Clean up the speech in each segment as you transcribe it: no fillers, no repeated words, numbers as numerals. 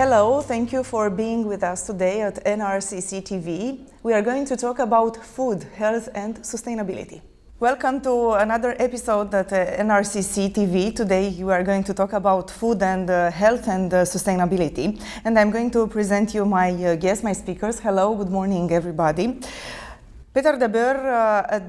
Hello, thank you for being with us today at NRCC TV. We are going to talk about food, health and sustainability. Welcome to another episode at NRCC TV. Today we are going to talk about food and health and sustainability. And I'm going to present you my guests, my speakers. Hello, good morning everybody. Peter de Boer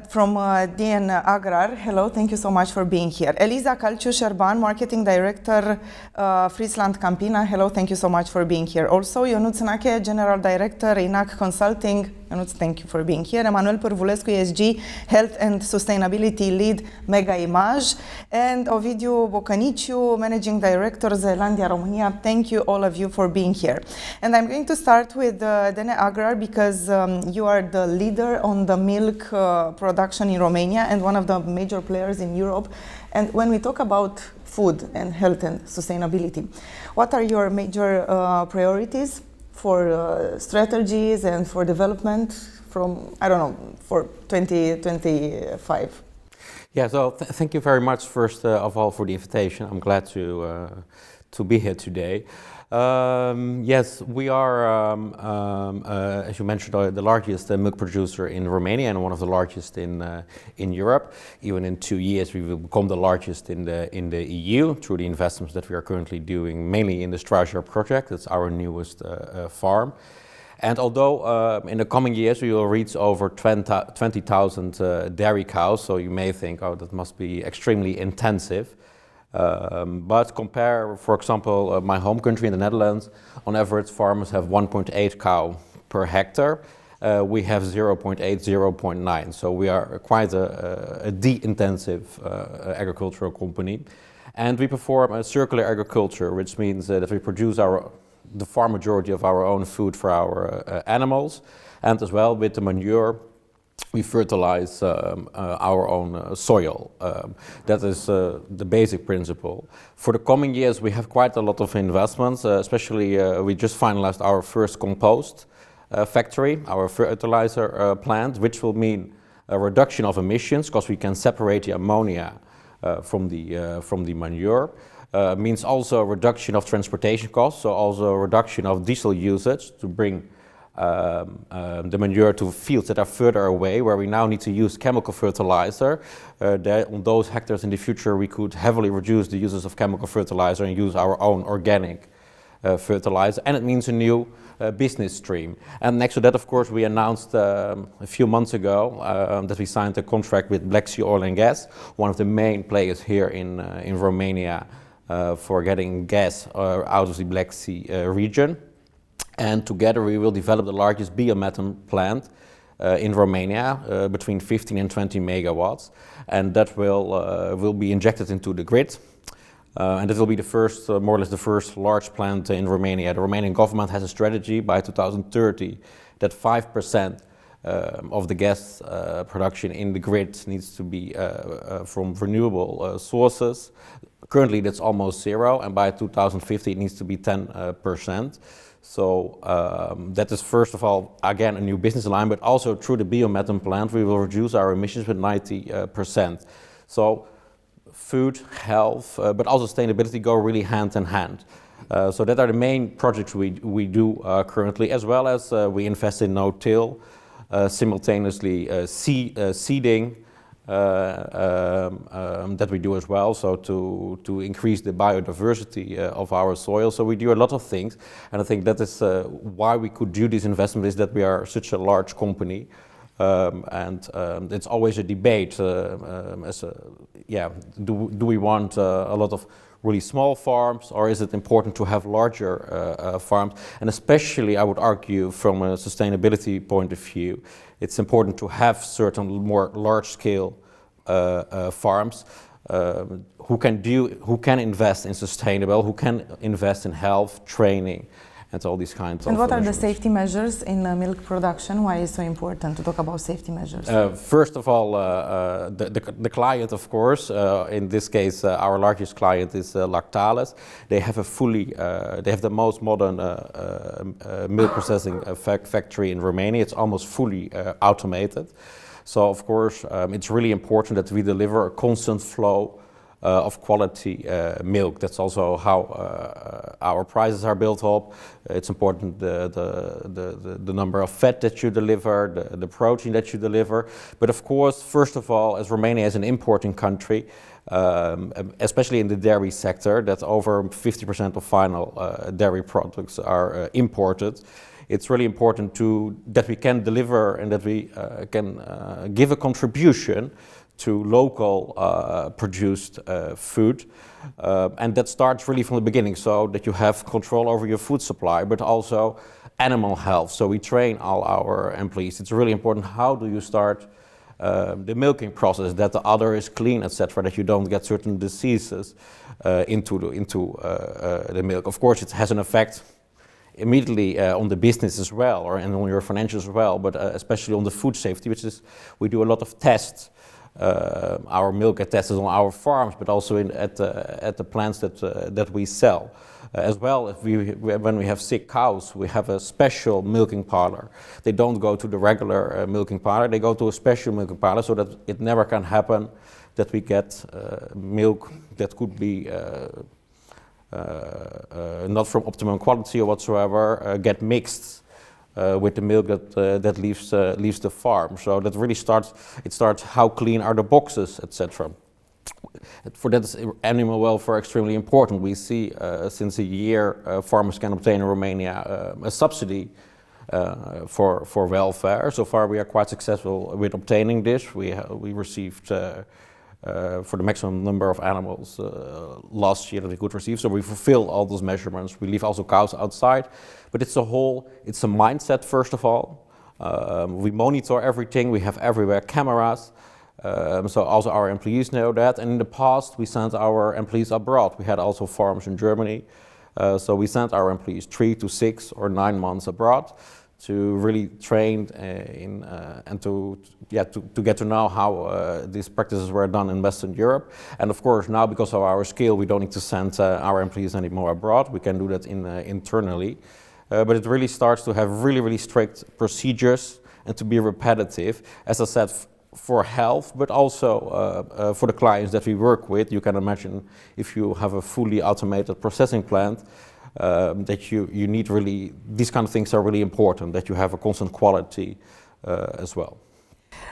from DN AGRAR. Hello, thank you so much for being here. 𝗙𝗏𝗂 𝗧𝗩, Marketing Director, FrieslandCampina. Hello, thank you so much for being here. Also, 𝗓𝗏𝗂𝗧𝗩, General Director, INAQ Consulting. Thank you for being here. 𝗓𝗏𝗂𝗏𝗀𝗄 ESG, Health and Sustainability Lead, 𝗓𝗏𝗂𝗐𝗏. And 𝗕𝗵𝗵𝗄, Managing Director, Zeelandia, Romania. Thank you all of you for being here. And I'm going to start with DN AGRAR because you are the leader on the milk production in Romania and one of the major players in Europe. And when we talk about food and health and sustainability, what are your major priorities for strategies and for development from, I don't know, for 2025? Yeah, so thank you very much first of all for the invitation. I'm glad to be here today. Yes, we are, as you mentioned, the largest milk producer in Romania and one of the largest in Europe. Even in 2 years, we will become the largest in the EU through the investments that we are currently doing, mainly in the 𝗓𝗏 project. It's our newest farm. And although in the coming years we will reach over 20,000 dairy cows, so you may think, oh, that must be extremely intensive. But compare, for example, my home country in the Netherlands, on average farmers have 1.8 cow per hectare. We have 0.8, 0.9, so we are quite a de-intensive agricultural company. And we perform a circular agriculture, which means that we produce the far majority of our own food for our animals, and as well with the manure we fertilize our own soil. That is the basic principle. For the coming years we have quite a lot of investments, especially we just finalized our first compost factory, our fertilizer plant, which will mean a reduction of emissions because we can separate the ammonia from the manure. Means also a reduction of transportation costs, so also a reduction of diesel usage to bring the manure to fields that are further away, where we now need to use chemical fertilizer. On those hectares in the future we could heavily reduce the uses of chemical fertilizer and use our own organic fertilizer, and it means a new business stream. And next to that, of course, we announced a few months ago that we signed a contract with Black Sea Oil and Gas, one of the main players here in Romania, for getting gas out of the Black Sea region. And together we will develop the largest biomethane plant in Romania, between 15 and 20 megawatts, and that will be injected into the grid. And it will be the first, more or less the first large plant in Romania. The Romanian government has a strategy by 2030 that 5% of the gas production in the grid needs to be from renewable sources. Currently that's almost zero, and by 2050 it needs to be 10%. So that is first of all, again, a new business line, but also through the biomethane plant we will reduce our emissions with 90%. So food, health, but also sustainability go really hand in hand. So that are the main projects we do currently, as well as we invest in no-till, simultaneously seeding that we do as well, so to increase the biodiversity of our soil. So we do a lot of things, and I think that is why we could do this investment, is that we are such a large company. And it's always a debate, do we want a lot of really small farms, or is it important to have larger farms? And especially, I would argue, from a sustainability point of view, it's important to have certain more large-scale farms who can invest in sustainable, who can invest in health, training, and all these kinds of And what are the safety measures in milk production? Why is it so important to talk about safety measures? First of all, the client, of course, in this case, our largest client is Lactalis. They have they have the most modern milk processing factory in Romania. It's almost fully automated. So, of course, it's really important that we deliver a constant flow of quality milk. That's also how our prices are built up. It's important the number of fat that you deliver, the protein that you deliver. But of course, first of all, as Romania is an importing country, especially in the dairy sector, that over 50% of final dairy products are imported. It's really important that we can deliver and that we can give a contribution to local produced food. And that starts really from the beginning, so that you have control over your food supply, but also animal health. So we train all our employees. It's really important, how do you start the milking process, that the udder is clean, etc., that you don't get certain diseases into the milk. Of course, it has an effect immediately on the business as well, and on your financials as well, but especially on the food safety, which is, we do a lot of tests. Our milk are tested on our farms, but also at the plants that we sell. As well, when we have sick cows, we have a special milking parlor. They don't go to the regular milking parlor, they go to a special milking parlor, so that it never can happen that we get milk that could be not from optimum quality or whatsoever, get mixed with the milk that leaves the farm. So that really starts how clean are the boxes, etc. For that is animal welfare extremely important. We see since a year farmers can obtain in Romania a subsidy for welfare. So far we are quite successful with obtaining this. We received for the maximum number of animals last year that we could receive. So we fulfill all those measurements. We leave also cows outside, but it's a mindset first of all. We monitor everything. We have everywhere cameras. So also our employees know that. And in the past, we sent our employees abroad. We had also farms in Germany. So we sent our employees 3 to 6 or 9 months abroad to really train and to get to know how these practices were done in Western Europe. And of course, now because of our scale, we don't need to send our employees anymore abroad. We can do that internally. But it really starts to have really strict procedures and to be repetitive. As I said, for health, but also for the clients that we work with. You can imagine if you have a fully automated processing plant, that you need really, these kind of things are really important, that you have a constant quality as well.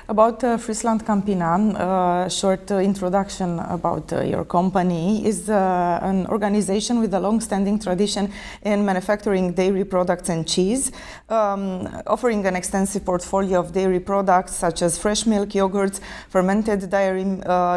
About FrieslandCampina, a short introduction about your company is an organization with a long-standing tradition in manufacturing dairy products and cheese, offering an extensive portfolio of dairy products such as fresh milk, yogurts, fermented dairy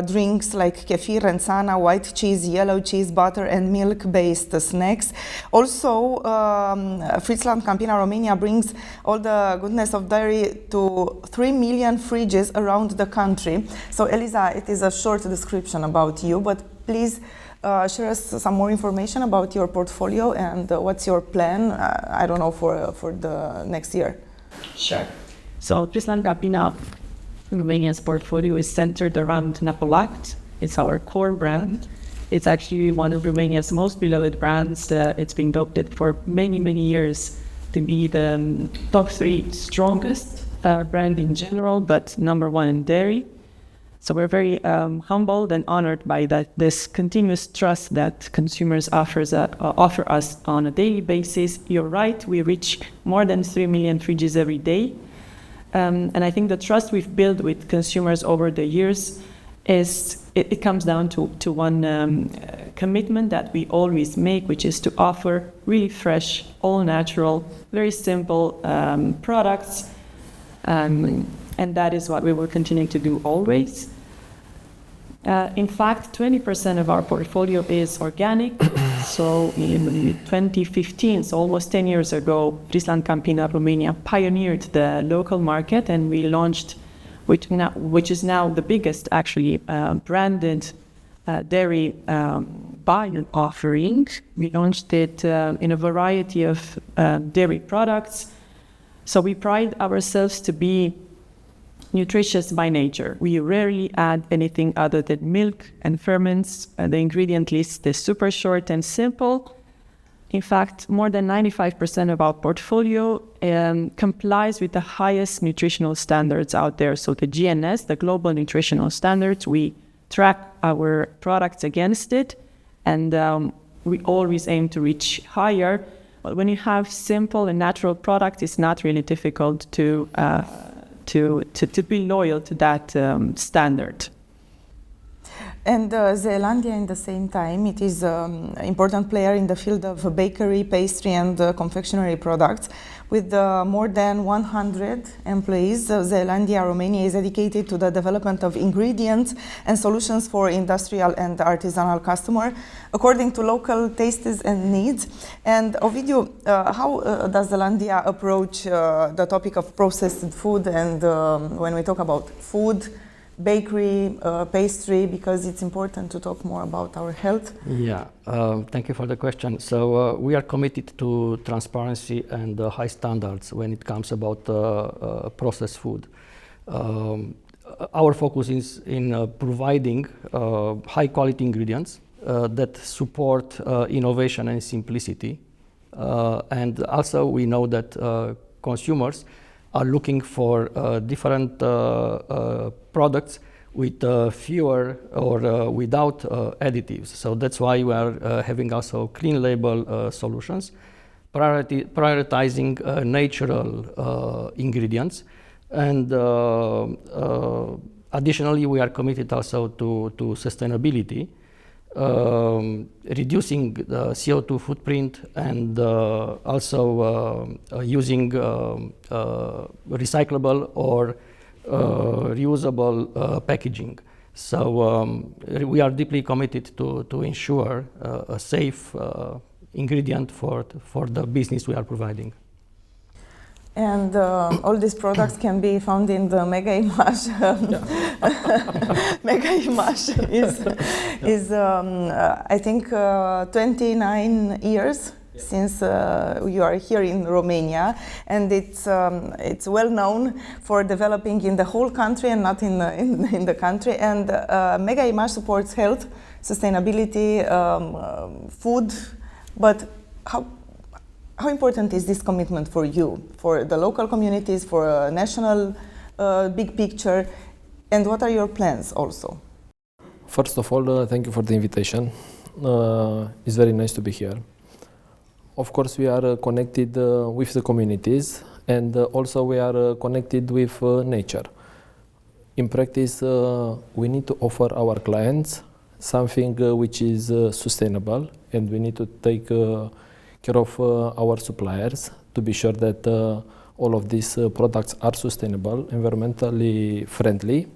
drinks like kefir and 𝗏, white cheese, yellow cheese, butter and milk-based snacks. Also, FrieslandCampina Romania brings all the goodness of dairy to 3 million fridges around the country. So Eliza, it is a short description about you, but please share us some more information about your portfolio and what's your plan, I don't know, for the next year. Sure. So FrieslandCampina Romania's portfolio is centered around 𝗏𝗏. It's our core brand. It's actually one of Romania's most beloved brands. It's been voted for many years to be the top 3 strongest brand in general, but #1 in dairy. So we're very humbled and honored by this continuous trust that consumers offer us on a daily basis. You're right, we reach more than 3 million fridges every day. And I think the trust we've built with consumers over the years it comes down to one commitment that we always make, which is to offer really fresh, all natural, very simple products. And that is what we will continue to do always. In fact, 20% of our portfolio is organic. So in 2015, so almost 10 years ago, FrieslandCampina Romania pioneered the local market, and we launched, which is now the biggest actually branded dairy buyer offering. We launched it in a variety of dairy products. So we pride ourselves to be nutritious by nature. We rarely add anything other than milk and ferments. The ingredient list is super short and simple. In fact, more than 95% of our portfolio complies with the highest nutritional standards out there. So the GNS, the Global Nutritional Standards, we track our products against it, and we always aim to reach higher. But when you have simple and natural products, it's not really difficult to be loyal to that standard. And Zeelandia, in the same time, it is an important player in the field of bakery, pastry, and confectionery products. With more than 100 employees, Zeelandia, Romania is dedicated to the development of ingredients and solutions for industrial and artisanal customers, according to local tastes and needs. And Ovidiu, how does Zeelandia approach the topic of processed food, and when we talk about food, bakery, pastry, because it's important to talk more about our health? Yeah, thank you for the question. So we are committed to transparency and high standards when it comes about processed food. Our focus is in providing high quality ingredients that support innovation and simplicity. And also we know that consumers are looking for different products with fewer or without additives. So that's why we are having also clean label solutions, prioritizing natural ingredients. And additionally, we are committed also to sustainability, reducing the CO2 footprint, and also using recyclable or reusable packaging. So we are deeply committed to ensure a safe ingredient for the business we are providing. And all these products can be found in the 𝗙𝗂𝗧. 𝗙𝗂𝗧 is I think 29 years since you are here in Romania, and it's well known for developing in the whole country and not in the country. And 𝗙𝗂𝗧 supports health, sustainability, food, but how important is this commitment for you, for the local communities, for a national big picture, and what are your plans also? First of all, thank you for the invitation. It's very nice to be here. Of course, we are connected with the communities, and also we are connected with nature. In practice, we need to offer our clients something which is sustainable, and we need to take care of our suppliers to be sure that all of these products are sustainable, environmentally friendly,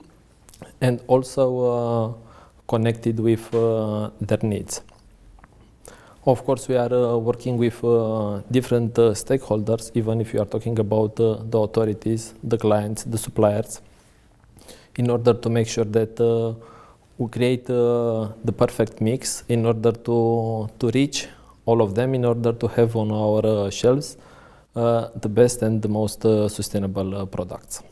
and also connected with their needs. Of course, we are working with different stakeholders, even if you are talking about the authorities, the clients, the suppliers, in order to make sure that we create the perfect mix in order to reach all of them, in order to have on our shelves the best and the most sustainable products.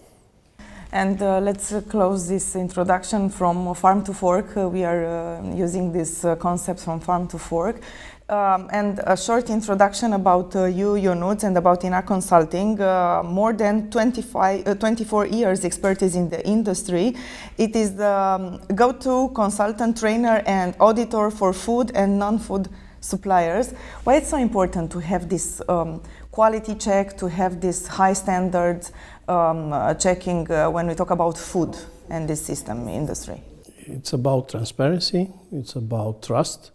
And let's close this introduction from farm to fork. We are using this concept from farm to fork. And a short introduction about you, Ionuț, and about INAQ Consulting. More than 24 years expertise in the industry. It is the go-to consultant, trainer, and auditor for food and non-food suppliers. Why it's so important to have this quality check, to have this high standards checking when we talk about food and this system industry? It's about transparency, it's about trust,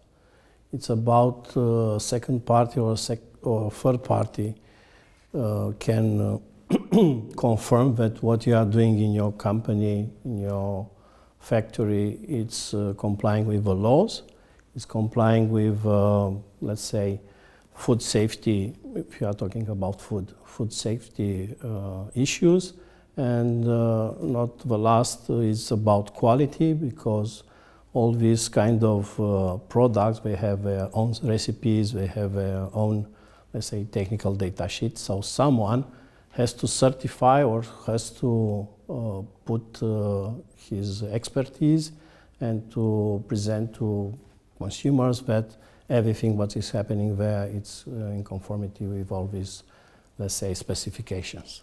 it's about second party or third party can confirm that what you are doing in your company, in your factory, it's complying with the laws, it's complying with, let's say, food safety, if you are talking about food safety issues. And not the last is about quality, because all these kind of products, they have their own recipes, they have their own, let's say, technical data sheets. So someone has to certify or has to put his expertise and to present to consumers that everything what is happening there, it's in conformity with all these, let's say, specifications.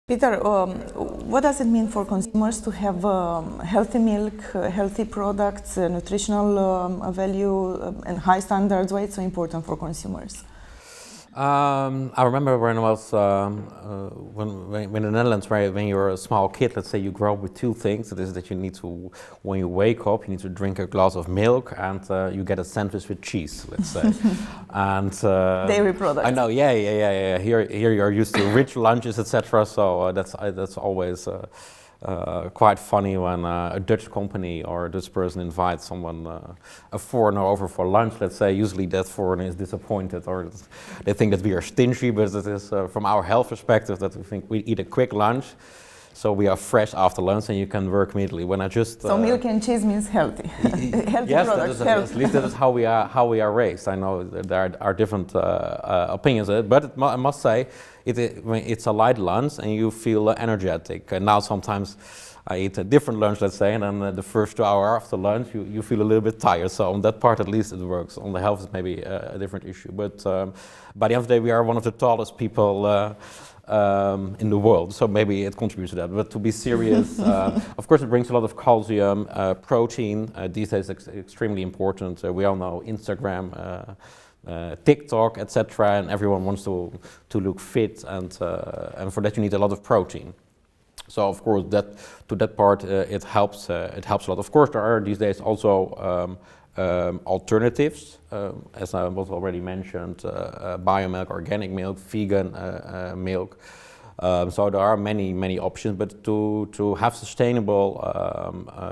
Peter, what does it mean for consumers to have healthy milk, healthy products, nutritional value, and high standards? Why it's so important for consumers? I remember when I was when in the Netherlands, when you're a small kid, let's say you grow up with two things. That is that you need to, when you wake up, you need to drink a glass of milk, and you get a sandwich with cheese, let's say. And dairy products. I know, yeah. Here you're used to rich lunches, etc. So that's always quite funny when a Dutch company or a Dutch person invites someone, a foreigner, over for lunch, let's say. Usually that foreigner is disappointed, or they think that we are stingy, but it is from our health perspective that we think we eat a quick lunch, so we are fresh after lunch and you can work immediately. When I just so milk and cheese means healthy. Healthy yes, products. At least that is how we are raised. I know there are different opinions, but I must say it's a light lunch and you feel energetic. And now sometimes I eat a different lunch, let's say, and then the first 2 hours after lunch you feel a little bit tired. So on that part at least it works. On the health it's maybe a different issue. But by the end of the day we are one of the tallest people in the world, so maybe it contributes to that. But to be serious, of course it brings a lot of calcium, protein. These days it's extremely important. We all know Instagram, TikTok, etc. And everyone wants to look fit, and for that you need a lot of protein. So of course to that part it helps a lot. Of course there are these days also alternatives, as I was already mentioned, biomilk, organic milk, vegan milk. So there are many options, but to have sustainable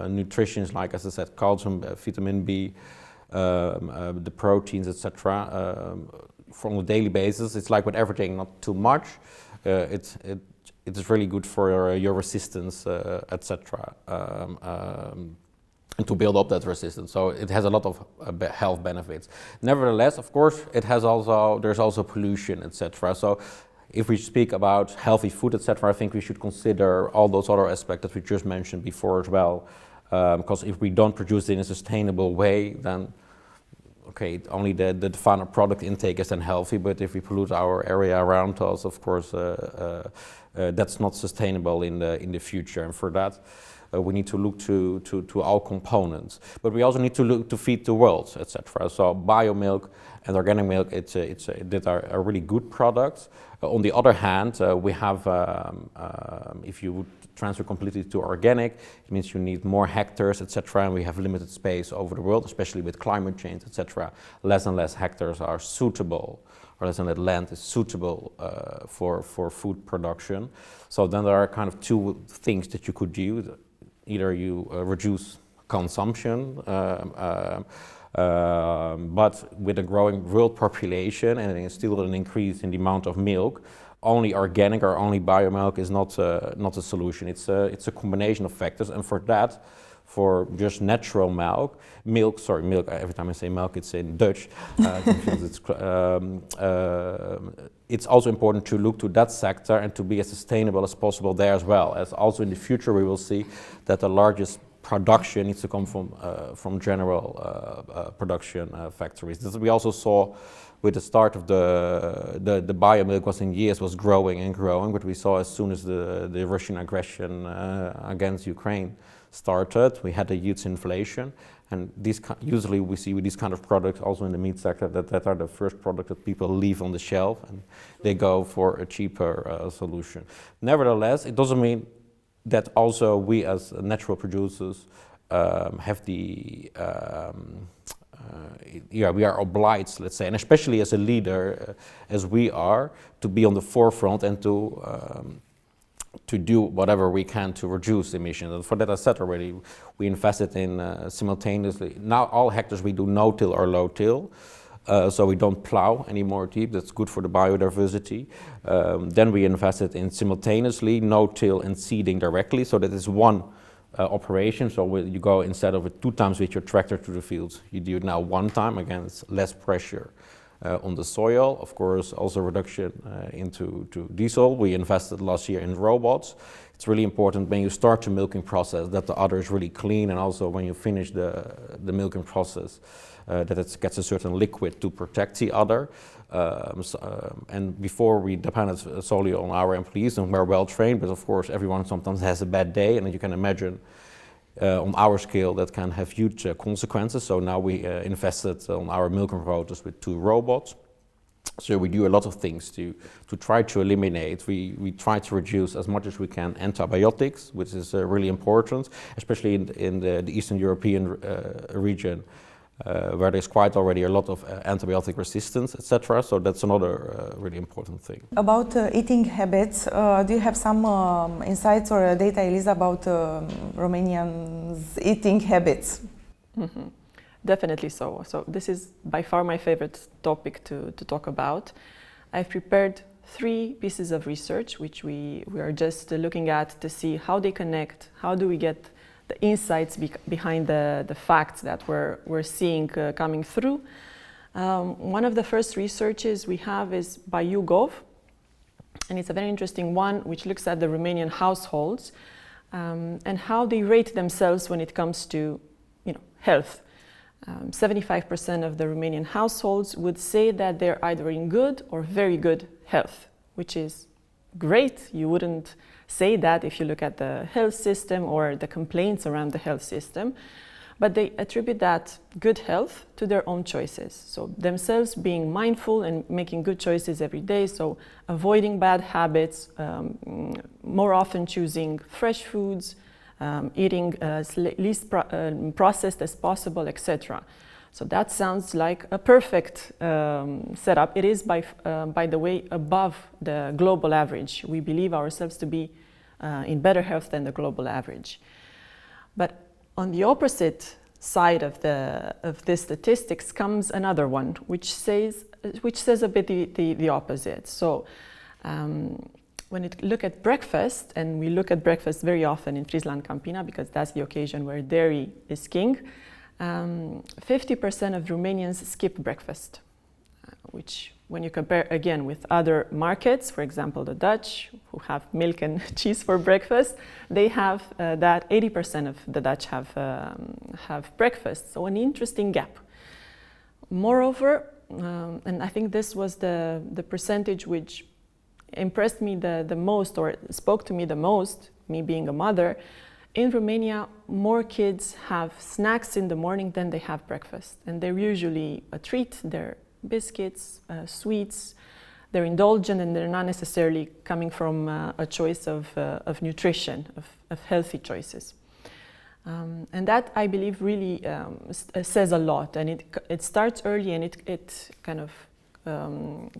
nutrition, like as I said, calcium, vitamin B, the proteins, etc. From a daily basis, it's like with everything, not too much. It is really good for your resistance, etc. And to build up that resistance, so it has a lot of health benefits. Nevertheless, of course, there's also pollution, etc. So, if we speak about healthy food, etc., I think we should consider all those other aspects that we just mentioned before as well. Because if we don't produce it in a sustainable way, then okay, only the final product intake is then healthy. But if we pollute our area around us, of course, that's not sustainable in the future. And for that, we need to look to all components, but we also need to look to feed the world, etc. So biomilk and organic milk, that are really good products. On the other hand, we have, if you would transfer completely to organic, it means you need more hectares, etc. And we have limited space over the world, especially with climate change, etc. Less and less hectares are suitable, or less and less land is suitable for food production. So then there are kind of two things that you could do. Either you reduce consumption, but with a growing world population and still an increase in the amount of milk, only organic or only biomilk is not a solution. It's a combination of factors, and for that, for just natural milk. Every time I say milk, it's in Dutch. It's also important to look to that sector and to be as sustainable as possible there as well. As also in the future, we will see that the largest production needs to come from general production factories. This we also saw with the start of the biomilk was growing and growing, but we saw as soon as the Russian aggression against Ukraine started, we had a huge inflation, and usually we see with these kind of products also in the meat sector that are the first product that people leave on the shelf and they go for a cheaper solution. Nevertheless, it doesn't mean that also we as natural producers have the we are obliged, let's say, and especially as a leader, as we are, to be on the forefront and to do whatever we can to reduce emissions. And for that, I said already, we invested in simultaneously. Now all hectares we do no-till or low-till, so we don't plow anymore deep. That's good for the biodiversity. Then we invested in simultaneously no-till and seeding directly, so that is one operation. So you go, instead of 2 times with your tractor to the fields, you do it now 1 time. Again, it's less pressure on the soil. Of course, also reduction into diesel. We invested last year in robots. it's really important when you start the milking process that the udder is really clean, and also when you finish the milking process that it gets a certain liquid to protect the udder. And before we depended solely on our employees, and we're well trained, but of course everyone sometimes has a bad day, and you can imagine on our scale that can have huge consequences. So now we invested on our milking rotors with 2 robots. So we do a lot of things to try to eliminate. We try to reduce as much as we can antibiotics, which is really important, especially in the Eastern European region, where there's quite already a lot of antibiotic resistance, etc. So that's another really important thing. About eating habits, do you have some insights or data, Elisa, about Romanians' eating habits? Mm-hmm. Definitely so. So this is by far my favorite topic to talk about. I've prepared 3 pieces of research which we are just looking at to see how they connect, how do we get the insights behind the facts that we're seeing coming through. One of the first researches we have is by YouGov, and it's a very interesting one which looks at the Romanian households and how they rate themselves when it comes to health. 75% of the Romanian households would say that they're either in good or very good health, which is great. You wouldn't say that if you look at the health system or the complaints around the health system, but they attribute that good health to their own choices. So themselves being mindful and making good choices every day, so avoiding bad habits, more often choosing fresh foods, eating least processed as possible, etc. So that sounds like a perfect setup. It is, by the way, above the global average. We believe ourselves to be in better health than the global average. But on the opposite side of this statistics comes another one, which says a bit the opposite. So when we look at breakfast, and we look at breakfast very often in FrieslandCampina because that's the occasion where dairy is king, 50% of Romanians skip breakfast, which when you compare again with other markets, for example the Dutch, who have milk and cheese for breakfast, they have that 80% of the Dutch have breakfast, so an interesting gap. Moreover, and I think this was the percentage which impressed me the most, or spoke to me the most, me being a mother, in Romania more kids have snacks in the morning than they have breakfast, and they're usually a treat. They're biscuits, sweets. They're indulgent, and they're not necessarily coming from a choice of nutrition, of healthy choices. And that, I believe, really says a lot, and it starts early, and it kind of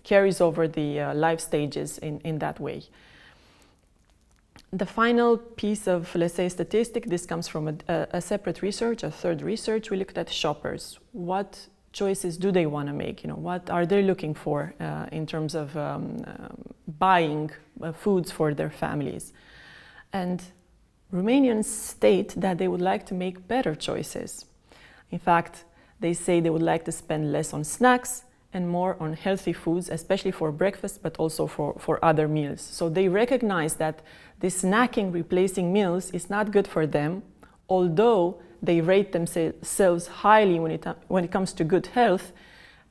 carries over the life stages in that way. The final piece of, let's say, statistic, this comes from a separate research, a third research. We looked at shoppers. What choices do they want to make? What are they looking for in terms of buying foods for their families? And Romanians state that they would like to make better choices. In fact, they say they would like to spend less on snacks and more on healthy foods, especially for breakfast, but also for other meals. So they recognize that this snacking replacing meals is not good for them, although they rate themselves highly when it comes to good health.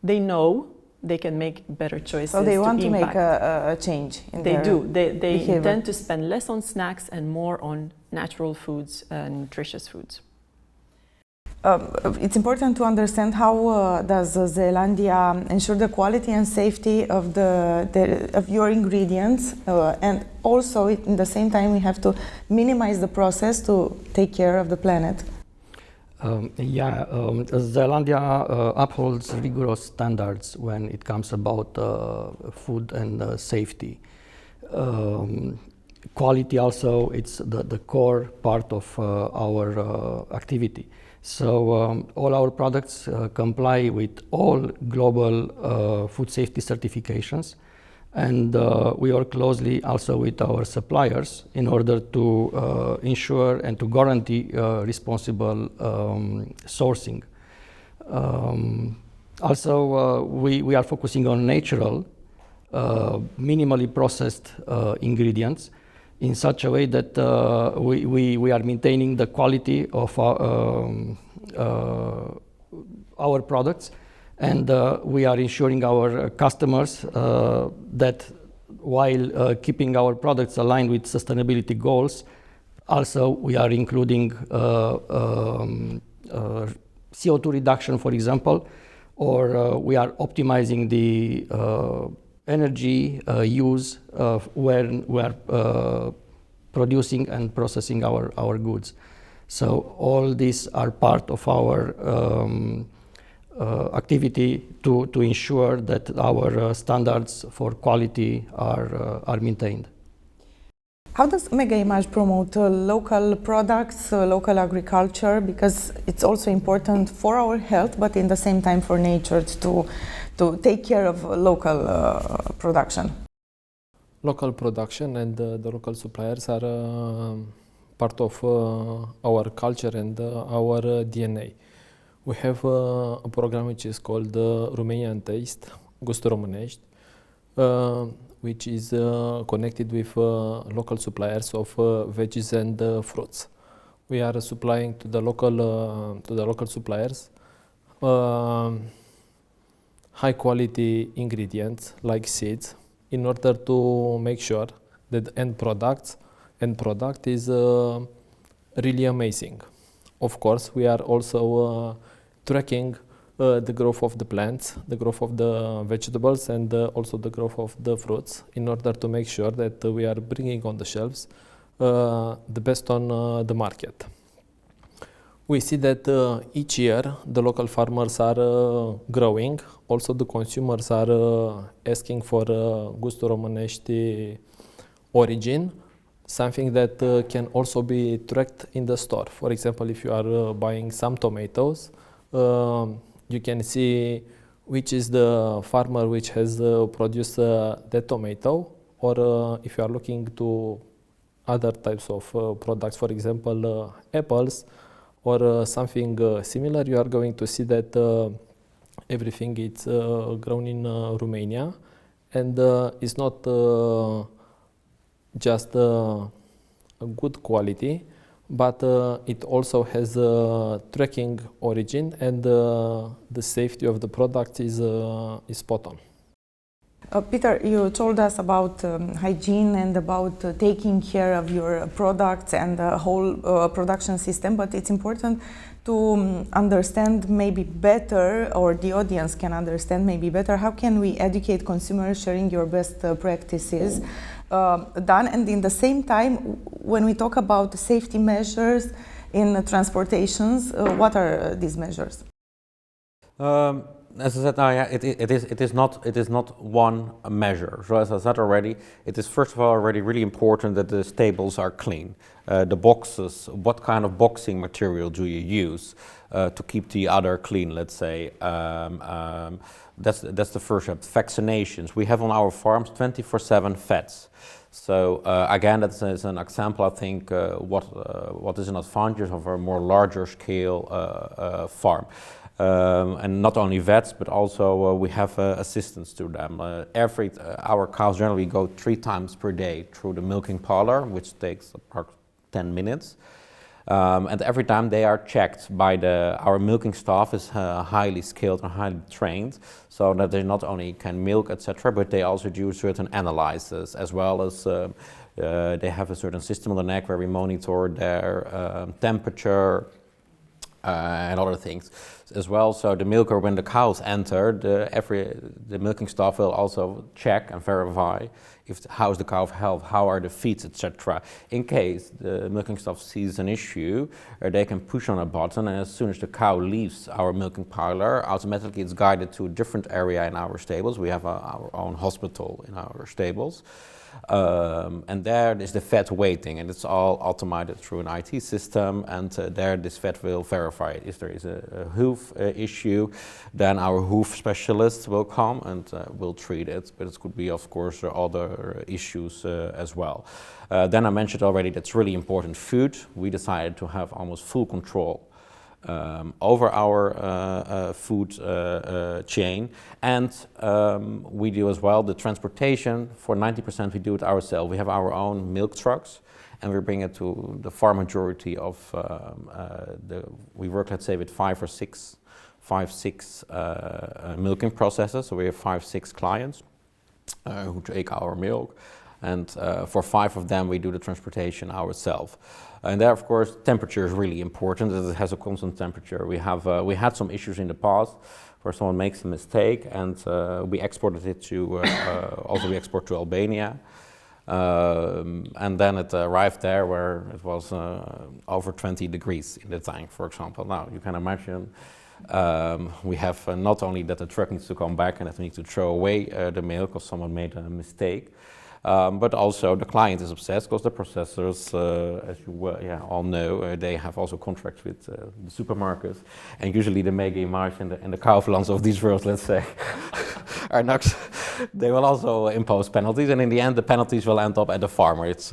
They know they can make better choices. So they want to make a change in their behavior. They intend to spend less on snacks and more on natural foods and nutritious foods. It's important to understand how does Zeelandia ensure the quality and safety of your ingredients, and also in the same time we have to minimize the process to take care of the planet. Zeelandia upholds rigorous standards when it comes about food and safety. Quality also, it's the core part of our activity. So all our products comply with all global food safety certifications, and we work closely also with our suppliers in order to ensure and to guarantee responsible sourcing. Also, we are focusing on natural, minimally processed ingredients, in such a way that we are maintaining the quality of our products, and we are ensuring our customers that while keeping our products aligned with sustainability goals, also we are including CO2 reduction, for example, or we are optimizing the energy use when we are producing and processing our goods. So all these are part of our activity to ensure that our standards for quality are maintained. How does 𝗕𝗥𝗖𝗖 promote local products, local agriculture? Because it's also important for our health, but in the same time for nature to take care of local production. Local production and the local suppliers are part of our culture and our DNA. We have a program which is called Romanian Taste, Gustul Românești, which is connected with local suppliers of veggies and fruits. We are supplying to the local suppliers high quality ingredients like seeds in order to make sure that the end product is really amazing. Of course, we are also tracking the growth of the plants, the growth of the vegetables, and also the growth of the fruits in order to make sure that we are bringing on the shelves the best on the market. We see that each year the local farmers are growing. Also the consumers are asking for Gustul Românești origin, something that can also be tracked in the store. For example, if you are buying some tomatoes, you can see which is the farmer which has produced that tomato, or if you are looking to other types of products, for example apples or something similar, you are going to see that everything is grown in Romania, and it's not just a good quality, but it also has a tracking origin, and the safety of the product is spot on. Peter, you told us about hygiene and about taking care of your products and the whole production system, but it's important to understand maybe better, or the audience can understand maybe better, how can we educate consumers sharing your best practices done, and in the same time, when we talk about safety measures in transportations, what are these measures? As I said, it is not one measure. So as I said already, it is first of all already really important that the stables are clean. The boxes, what kind of boxing material do you use to keep the udder clean, let's say. That's the first step. Vaccinations. We have on our farms 24/7 vets. So again, that's an example, I think, what is an advantage of a more larger scale farm. And not only vets, but also we have assistants to them. Our cows generally go 3 times per day through the milking parlor, which takes about 10 minutes. And every time they are checked by our milking staff is highly skilled and highly trained, so that they not only can milk, etc., but they also do certain analyses, as well as they have a certain system on the neck where we monitor their temperature, and other things as well. So the milker, when the cows enter, the milking staff will also check and verify how's the cow's health, how are the feeds, etc. In case the milking staff sees an issue, they can push on a button, and as soon as the cow leaves our milking parlor, automatically it's guided to a different area in our stables. We have our own hospital in our stables. And there is the vet waiting, and it's all automated through an IT system, and there this vet will verify it. If there is a hoof issue, then our hoof specialists will come and will treat it, but it could be, of course, other issues as well. Then I mentioned already that's really important food. We decided to have almost full control over our food chain, and we do as well the transportation. For 90% we do it ourselves. We have our own milk trucks, and we bring it to the far majority of we work, let's say, with five, six milking processors. So we have 5-6 clients who take our milk, and for 5 of them we do the transportation ourselves. And there, of course, temperature is really important, that it has a constant temperature. We had some issues in the past where someone makes a mistake, and we exported it to, also we export to Albania. And then it arrived there where it was over 20 degrees in the tank, for example. Now, you can imagine we have not only that the truck needs to come back and that we need to throw away the milk because someone made a mistake, but also the client is obsessed because the processors, as you all know, they have also contracts with the supermarkets, and usually the 𝗙𝗍𝗻𝗃 and the 𝗘𝗿𝗶𝗄𝗃 of these worlds, let's say, are not. They will also impose penalties, and in the end, the penalties will end up at the farmer. It's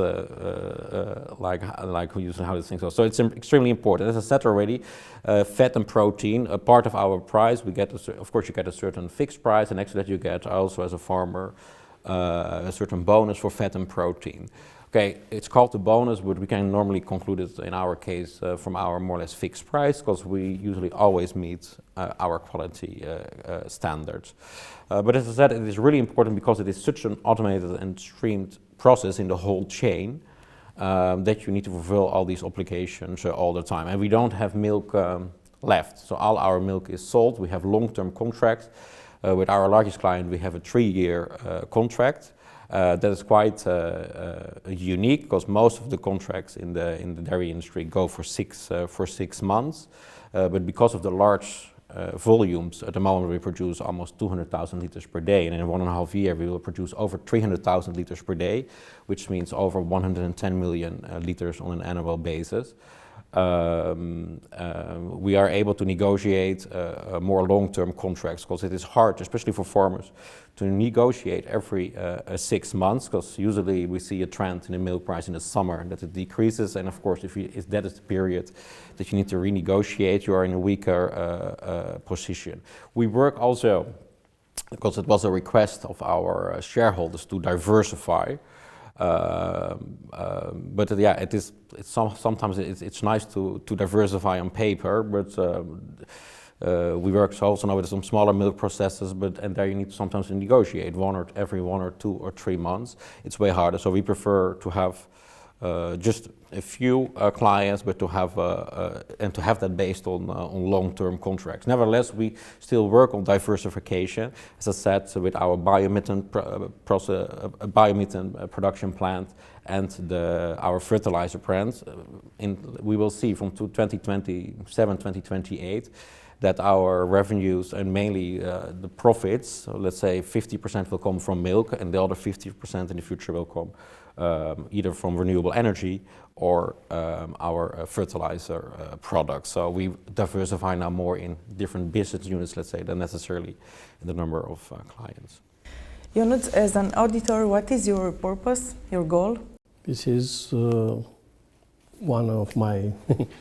like who uses how this thing goes. So it's extremely important. As I said already, fat and protein, a part of our price. We get, of course, you get a certain fixed price, and next to that, you get also as a farmer a certain bonus for fat and protein. Okay, it's called the bonus, but we can normally conclude it in our case from our more or less fixed price, because we usually always meet our quality standards. But as I said, it is really important because it is such an automated and streamed process in the whole chain that you need to fulfill all these obligations all the time. And we don't have milk left, so all our milk is sold. We have long-term contracts. With our largest client, we have a 3-year contract. That is quite unique, because most of the contracts in the dairy industry go for 6 months. But because of the large volumes, at the moment we produce almost 200,000 liters per day, and in 1.5 years we will produce over 300,000 liters per day, which means over 110 million liters on an annual basis. We are able to negotiate more long-term contracts, because it is hard, especially for farmers, to negotiate every 6 months, because usually we see a trend in the milk price in the summer that it decreases, and of course if that is the period that you need to renegotiate, you are in a weaker position. We work also, because it was a request of our shareholders, to diversify. But yeah, sometimes it's nice to diversify on paper, but we work also now with some smaller milk processors, and there you need to sometimes negotiate every 1 or 2 or 3 months. It's way harder, so we prefer to have just a few clients, but to have that based on long-term contracts. Nevertheless, we still work on diversification. As I said, so with our biomethane production plant and our fertilizer plant, we will see from 2027, 2028 that our revenues and mainly the profits, so let's say 50% will come from milk, and the other 50% in the future will come either from renewable energy or our fertilizer products. So we diversify now more in different business units, let's say, than necessarily in the number of clients. Ionuț, as an auditor, what is your purpose, your goal? This is one of my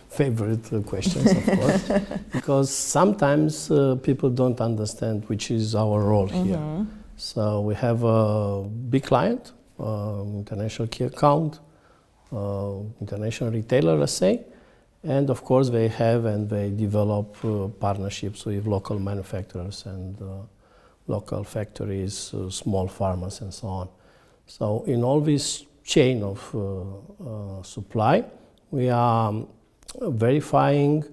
favorite questions, of course, because sometimes people don't understand which is our role here. So we have a big client, international key account, international retailer, let's say, and of course they have and they develop partnerships with local manufacturers and local factories, small farmers and so on. So in all this chain of supply, we are verifying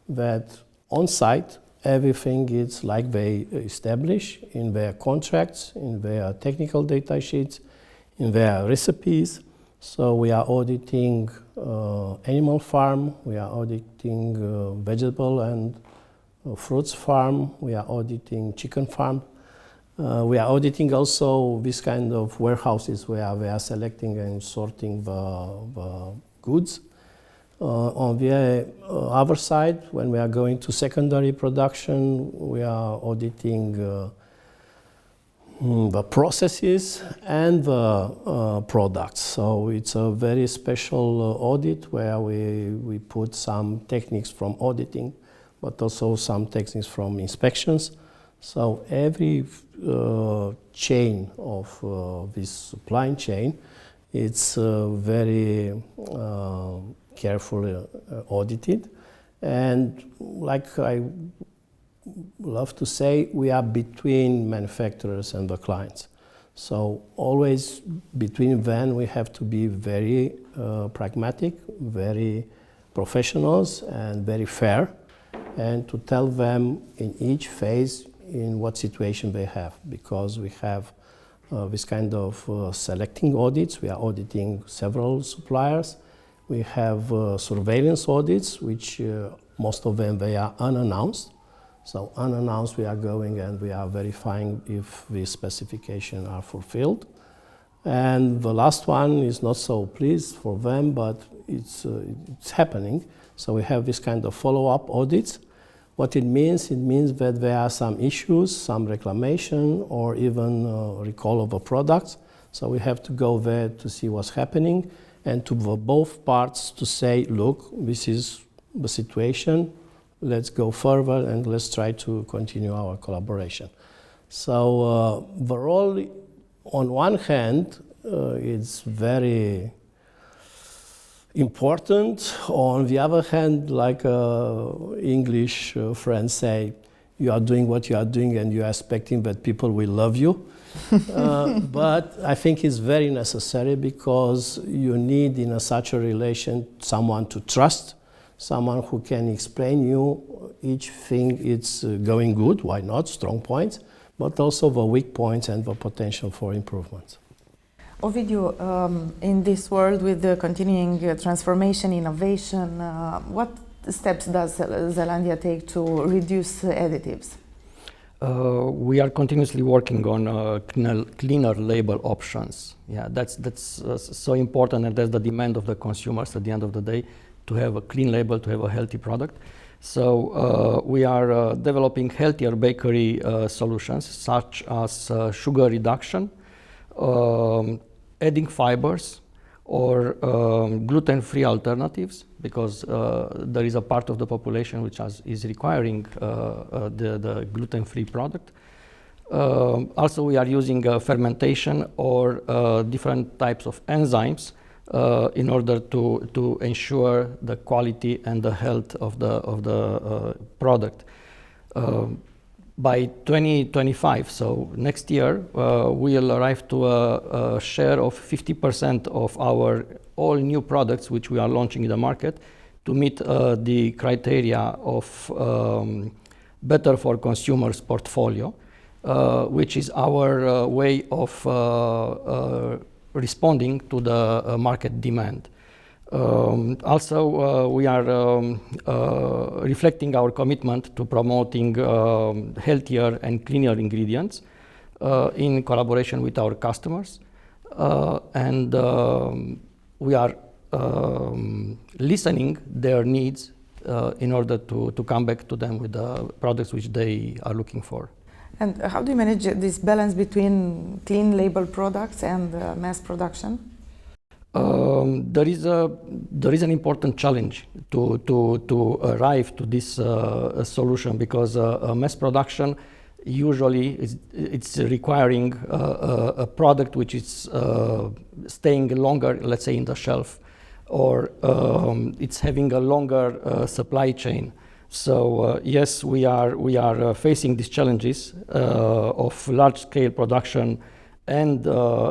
that on site everything is like they establish in their contracts, in their technical data sheets, in their recipes. So we are auditing animal farm, we are auditing vegetable and fruits farm, we are auditing chicken farm. We are auditing also this kind of warehouses where we are selecting and sorting the goods. On the other side, when we are going to secondary production, we are auditing the processes and the products. So it's a very special audit where we put some techniques from auditing but also some techniques from inspections. So every chain of this supply chain, it's very carefully audited. And like I love to say, we are between manufacturers and the clients. So always between them we have to be very pragmatic, very professionals and very fair, and to tell them in each phase in what situation they have, because we have this kind of selecting audits. We are auditing several suppliers. We have surveillance audits, which most of them they are unannounced. So unannounced, we are going and we are verifying if the specifications are fulfilled. And the last one is not so pleased for them, but it's happening. So we have this kind of follow-up audits. What it means that there are some issues, some reclamation, or even recall of a product. So we have to go there to see what's happening, and to both parts to say, look, this is the situation. Let's go further and let's try to continue our collaboration. So the role, on one hand, is very important. On the other hand, like English friends say, you are doing what you are doing and you are expecting that people will love you. But I think it's very necessary, because you need in such a relation someone to trust, someone who can explain you each thing it's going good, why not, strong points, but also the weak points and the potential for improvements. Ovidiu, in this world with the continuing transformation, innovation, what steps does Zeelandia take to reduce additives? We are continuously working on cleaner label options. Yeah, that's so important, and that's the demand of the consumers at the end of the day, to have a clean label, to have a healthy product. So we are developing healthier bakery solutions, such as sugar reduction, adding fibers, or gluten-free alternatives, because there is a part of the population which is requiring the gluten-free product. Also, we are using fermentation or different types of enzymes in order to ensure the quality and the health of the product. By 2025, so next year, we'll arrive to a share of 50% of our all new products which we are launching in the market to meet the criteria of Better for Consumers portfolio, which is our way of responding to the market demand. Also, we are reflecting our commitment to promoting healthier and cleaner ingredients in collaboration with our customers. And we are listening their needs in order to come back to them with the products which they are looking for. And how do you manage this balance between clean label products and mass production? There is an important challenge to arrive to this solution, because mass production usually it's requiring a product which is staying longer, let's say, in the shelf, or it's having a longer supply chain. So yes, we are facing these challenges of large-scale production, and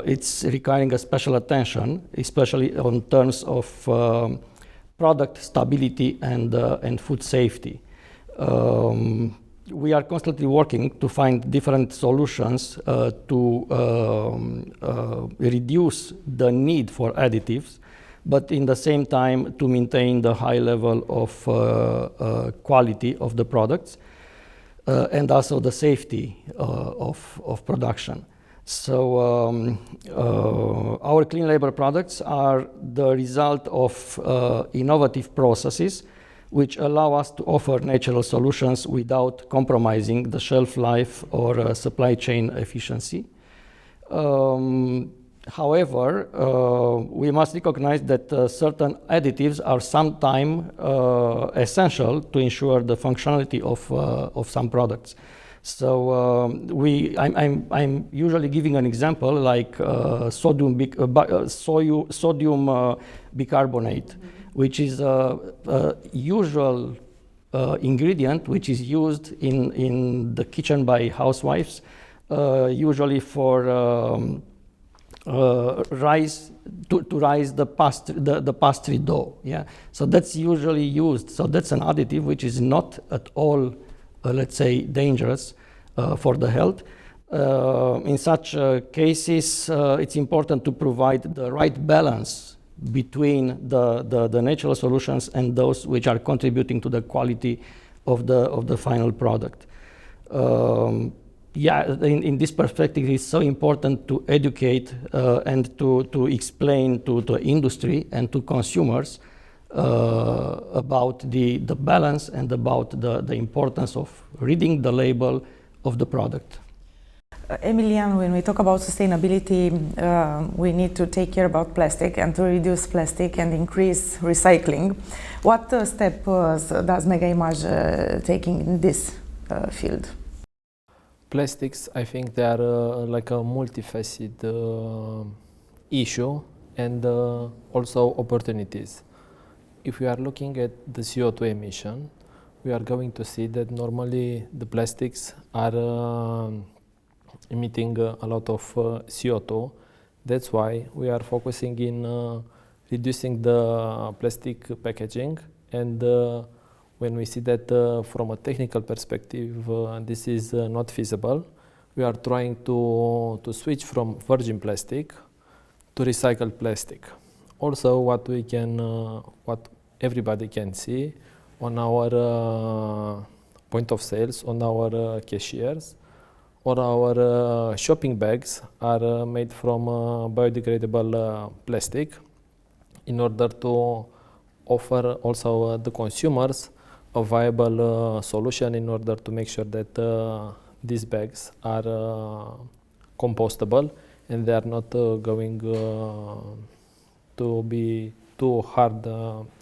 it's requiring a special attention, especially on terms of product stability and food safety. We are constantly working to find different solutions to reduce the need for additives, but in the same time to maintain the high level of quality of the products and also the safety of production. So our clean label products are the result of innovative processes which allow us to offer natural solutions without compromising the shelf life or supply chain efficiency. However, we must recognize that certain additives are sometimes essential to ensure the functionality of some products. So I'm usually giving an example like sodium bicarbonate, which is a usual ingredient which is used in the kitchen by housewives, usually for rise to rise the pastry dough. Yeah, so that's usually used. So that's an additive which is not at all, let's say, dangerous for the health. In such cases, it's important to provide the right balance between the natural solutions and those which are contributing to the quality of the final product. In this perspective, it's so important to educate and to explain to the industry and to consumers about the balance and about the importance of reading the label of the product. Emilian, when we talk about sustainability, we need to take care about plastic and to reduce plastic and increase recycling. What steps does 𝗙𝗂𝗧𝗎 taking in this field? Plastics, I think they are like a multifaceted issue and also opportunities. If we are looking at the CO2 emission, we are going to see that normally the plastics are emitting a lot of CO2. That's why we are focusing in reducing the plastic packaging, and when we see that from a technical perspective this is not feasible, we are trying to switch from virgin plastic to recycled plastic. Also, what everybody can see on our point of sales, on our cashiers, or our shopping bags are made from biodegradable plastic, in order to offer also the consumers a viable solution in order to make sure that these bags are compostable and they are not going to be too hard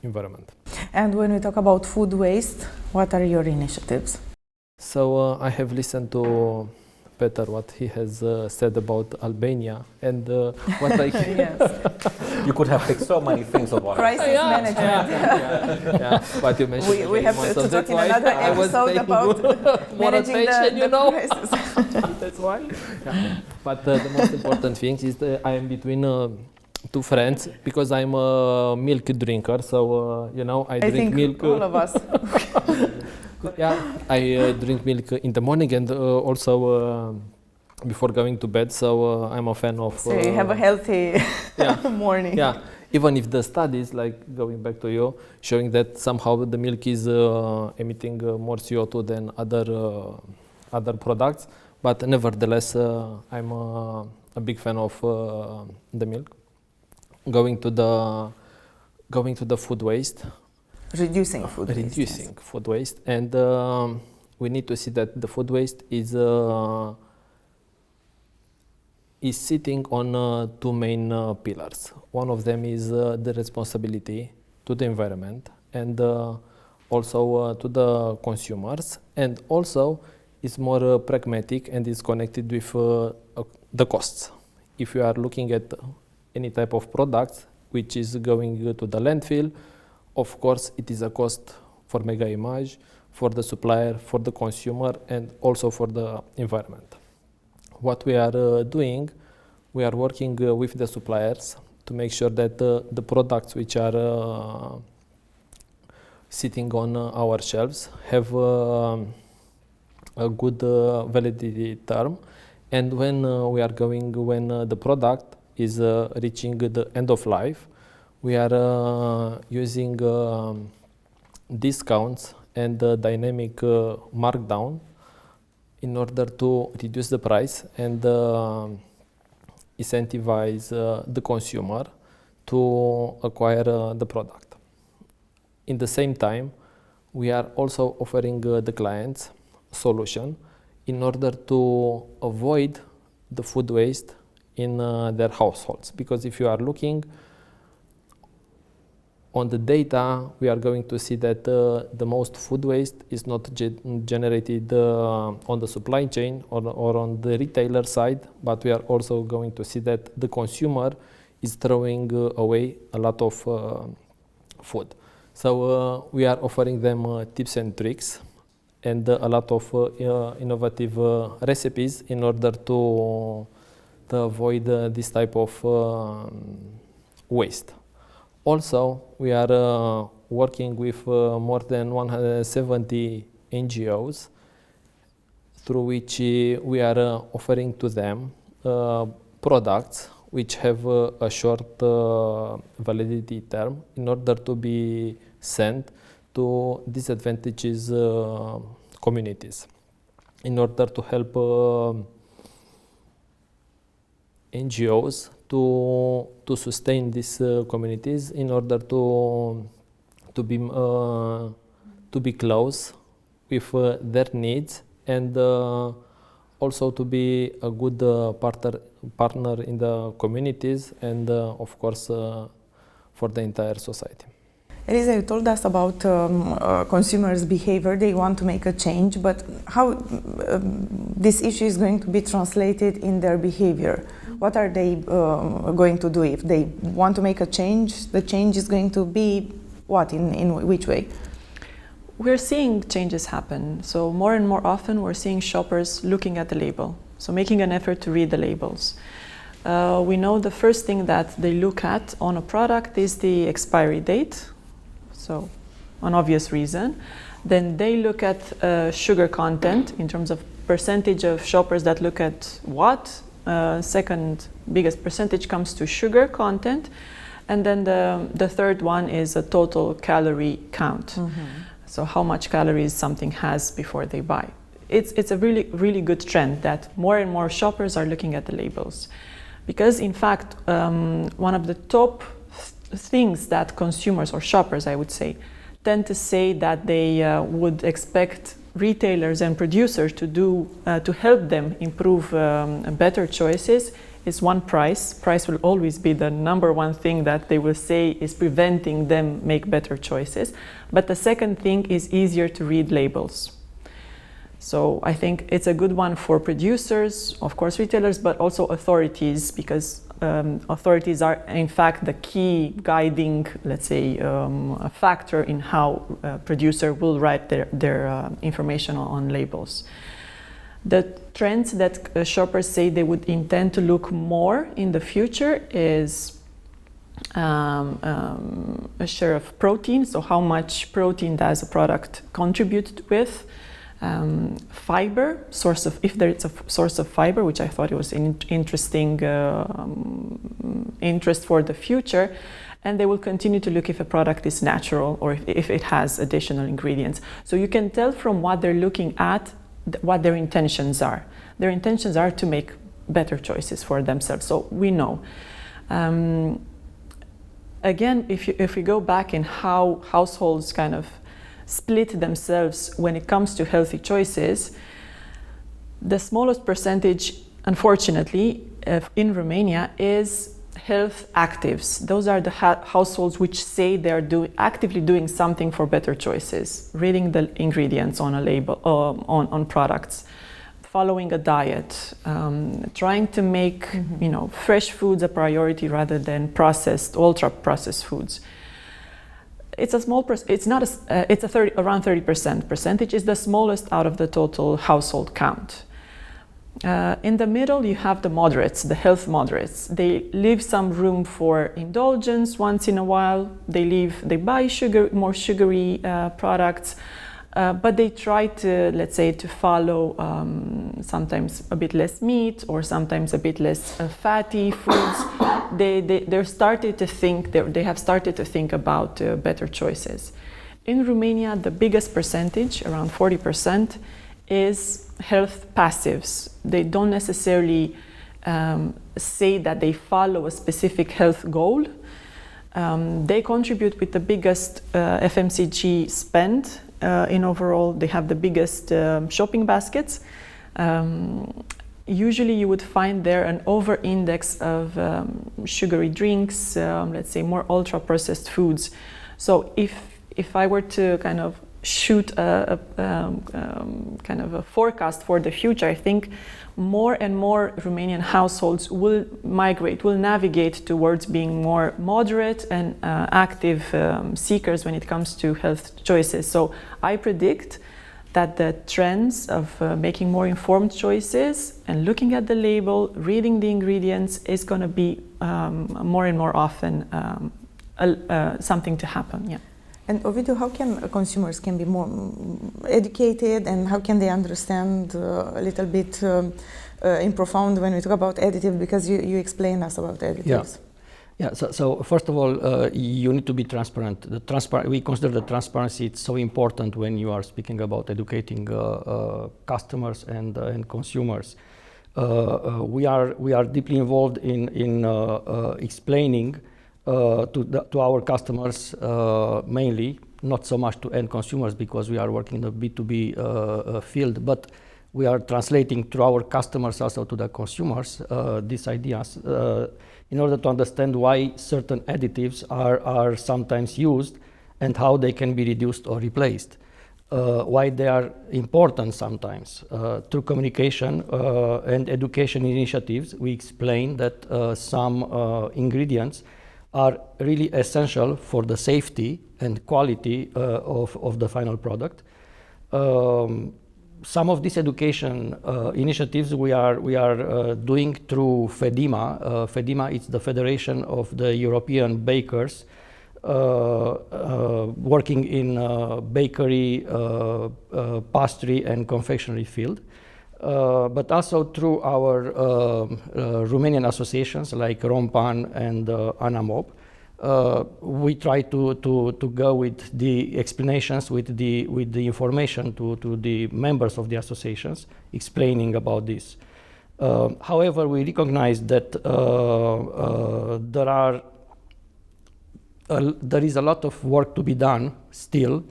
environment. And when we talk about food waste, what are your initiatives? So I have listened to Peter what he has said about Albania, and what I can You could have picked so many things about crisis management. But you mentioned we have to talk in another episode about managing the crisis. That's why. But the most important thing is that I am between two friends, because I'm a milk drinker. So I drink milk. All of us. I drink milk in the morning and also before going to bed. So I'm a fan of. So you have a healthy morning. Yeah, even if the studies, like going back to you, showing that somehow the milk is emitting more CO2 than other products, but nevertheless, I'm a big fan of the milk. Going to the food waste. Reducing food waste. Reducing food waste, and we need to see that the food waste is sitting on two main pillars. One of them is the responsibility to the environment and also to the consumers, and also is more pragmatic and is connected with the costs. If you are looking at any type of product which is going to the landfill, of course it is a cost for 𝗙𝗂𝗧𝗎, for the supplier, for the consumer, and also for the environment. What we are doing, we are working with the suppliers to make sure that the products which are sitting on our shelves have a good validity term, and when the product is reaching the end of life, we are using discounts and dynamic markdown in order to reduce the price and incentivize the consumer to acquire the product. In the same time, we are also offering the clients a solution in order to avoid the food waste in their households. Because if you are looking on the data, we are going to see that the most food waste is not generated on the supply chain or on the retailer side, but we are also going to see that the consumer is throwing away a lot of food. So we are offering them tips and tricks and a lot of innovative recipes in order to avoid this type of waste. Also, we are working with more than 170 NGOs through which we are offering to them products which have a short validity term in order to be sent to disadvantaged communities in order to help NGOs to sustain these communities in order to be close with their needs and also to be a good partner in the communities and of course for the entire society. Elisa, you told us about consumers' behavior. They want to make a change, but how this issue is going to be translated in their behavior? What are they going to do if they want to make a change? The change is going to be what, in which way? We're seeing changes happen. So more and more often we're seeing shoppers looking at the label, so making an effort to read the labels. We know the first thing that they look at on a product is the expiry date, so an obvious reason. Then they look at sugar content in terms of percentage of shoppers that look at what. Second biggest percentage comes to sugar content. And then the third one is a total calorie count. Mm-hmm. So how much calories something has before they buy. It's a really, really good trend that more and more shoppers are looking at the labels. Because in fact, one of the top things that consumers or shoppers, I would say, tend to say that they would expect retailers and producers to do to help them improve better choices is one, price. Price will always be the number one thing that they will say is preventing them make better choices. But the second thing is easier to read labels. So I think it's a good one for producers, of course retailers, but also authorities, because authorities are in fact the key guiding, let's say, factor in how a producer will write their information on labels. The trends that shoppers say they would intend to look more in the future is a share of protein, so how much protein does a product contribute with, fiber, if there is a source of fiber, which I thought it was an interesting interest for the future, and they will continue to look if a product is natural or if it has additional ingredients. So you can tell from what they're looking at what their intentions are. Their intentions are to make better choices for themselves, so we know. Again, if we go back in how households kind of split themselves when it comes to healthy choices, the smallest percentage, unfortunately, in Romania is health actives. Those are the households which say they're actively doing something for better choices, reading the ingredients on a label, on products, following a diet, trying to make fresh foods a priority rather than ultra-processed foods. It's a small it's not it's around 30% percentage is the smallest out of the total household count. In the middle you have the moderates, the health moderates. They leave some room for indulgence once in a while. They buy more sugary products, but they try to, let's say, to follow sometimes a bit less meat or sometimes a bit less fatty foods. They have started to think about better choices. In Romania, the biggest percentage, around 40%, is health passives. They don't necessarily say that they follow a specific health goal. They contribute with the biggest FMCG spend in overall. They have the biggest shopping baskets. usually you would find there an over-index of sugary drinks, let's say more ultra-processed foods. So if I were to kind of shoot kind of a forecast for the future, I think more and more Romanian households will migrate, will navigate towards being more moderate and active seekers when it comes to health choices. So I predict that the trends of making more informed choices and looking at the label, reading the ingredients is going to be more and more often something to happen. Yeah. And Ovidiu, how can consumers can be more educated, and how can they understand a little bit in profound when we talk about additive, because you explain us about additives? Yeah. So first of all, you need to be transparent. We consider the transparency it's so important when you are speaking about educating customers and consumers. We are deeply involved in explaining to our customers mainly, not so much to end consumers because we are working in the B2B field, but we are translating to our customers also to the consumers these ideas in order to understand why certain additives are sometimes used and how they can be reduced or replaced. Why they are important sometimes. Through communication and education initiatives, we explain that some ingredients are really essential for the safety and quality of the final product. Some of these education initiatives we are doing through FEDIMA. FEDIMA is the Federation of the European Bakers working in bakery, pastry and confectionery field. But also through our Romanian associations like ROMPAN and ANAMOB. We try to go with the explanations, with the information to the members of the associations, explaining about this. However, we recognize that there is a lot of work to be done still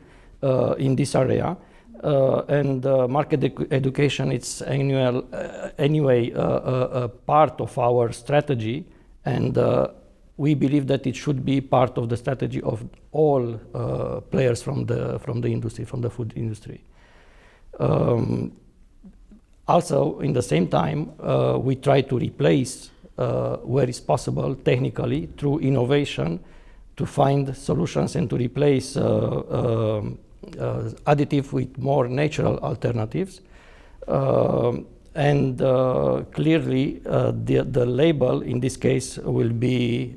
in this area. And market education is anyway a part of our strategy, and we believe that it should be part of the strategy of all players from the industry, from the food industry. Also, in the same time, we try to replace where is possible technically through innovation to find solutions and to replace additive with more natural alternatives. And clearly the label in this case will be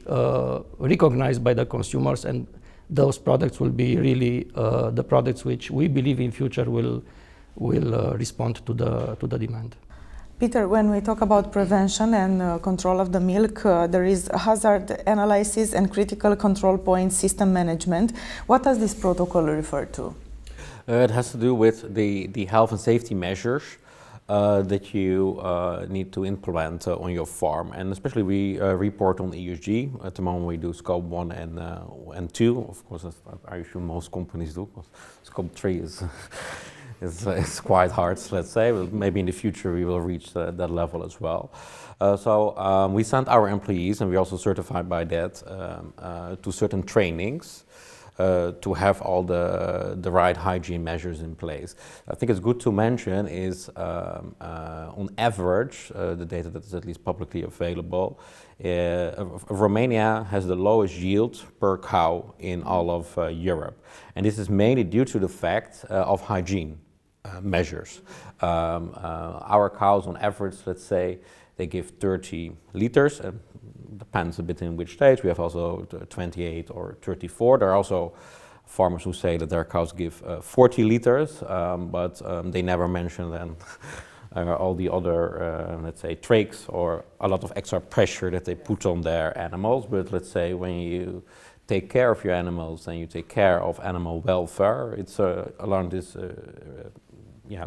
recognized by the consumers, and those products will be really the products which we believe in future will respond to the demand. Peter, when we talk about prevention and control of the milk, there is hazard analysis and critical control point system management. What does this protocol refer to? It has to do with the health and safety measures that you need to implement on your farm. And especially we report on ESG. At the moment we do Scope 1 and 2. Of course, I assume most companies do. Scope 3 is it's quite hard, let's say, but maybe in the future we will reach that level as well. So we send our employees, and we're also certified by that, to certain trainings to have all the right hygiene measures in place. I think it's good to mention is on average, the data that is at least publicly available, Romania has the lowest yield per cow in all of Europe. And this is mainly due to the fact of hygiene measures. Our cows on average, let's say, they give 30 liters, and depends a bit in which stage. We have also 28 or 34. There are also farmers who say that their cows give 40 liters, but they never mention then all the other, let's say, tricks or a lot of extra pressure that they put on their animals. But let's say when you take care of your animals and you take care of animal welfare, it's along this,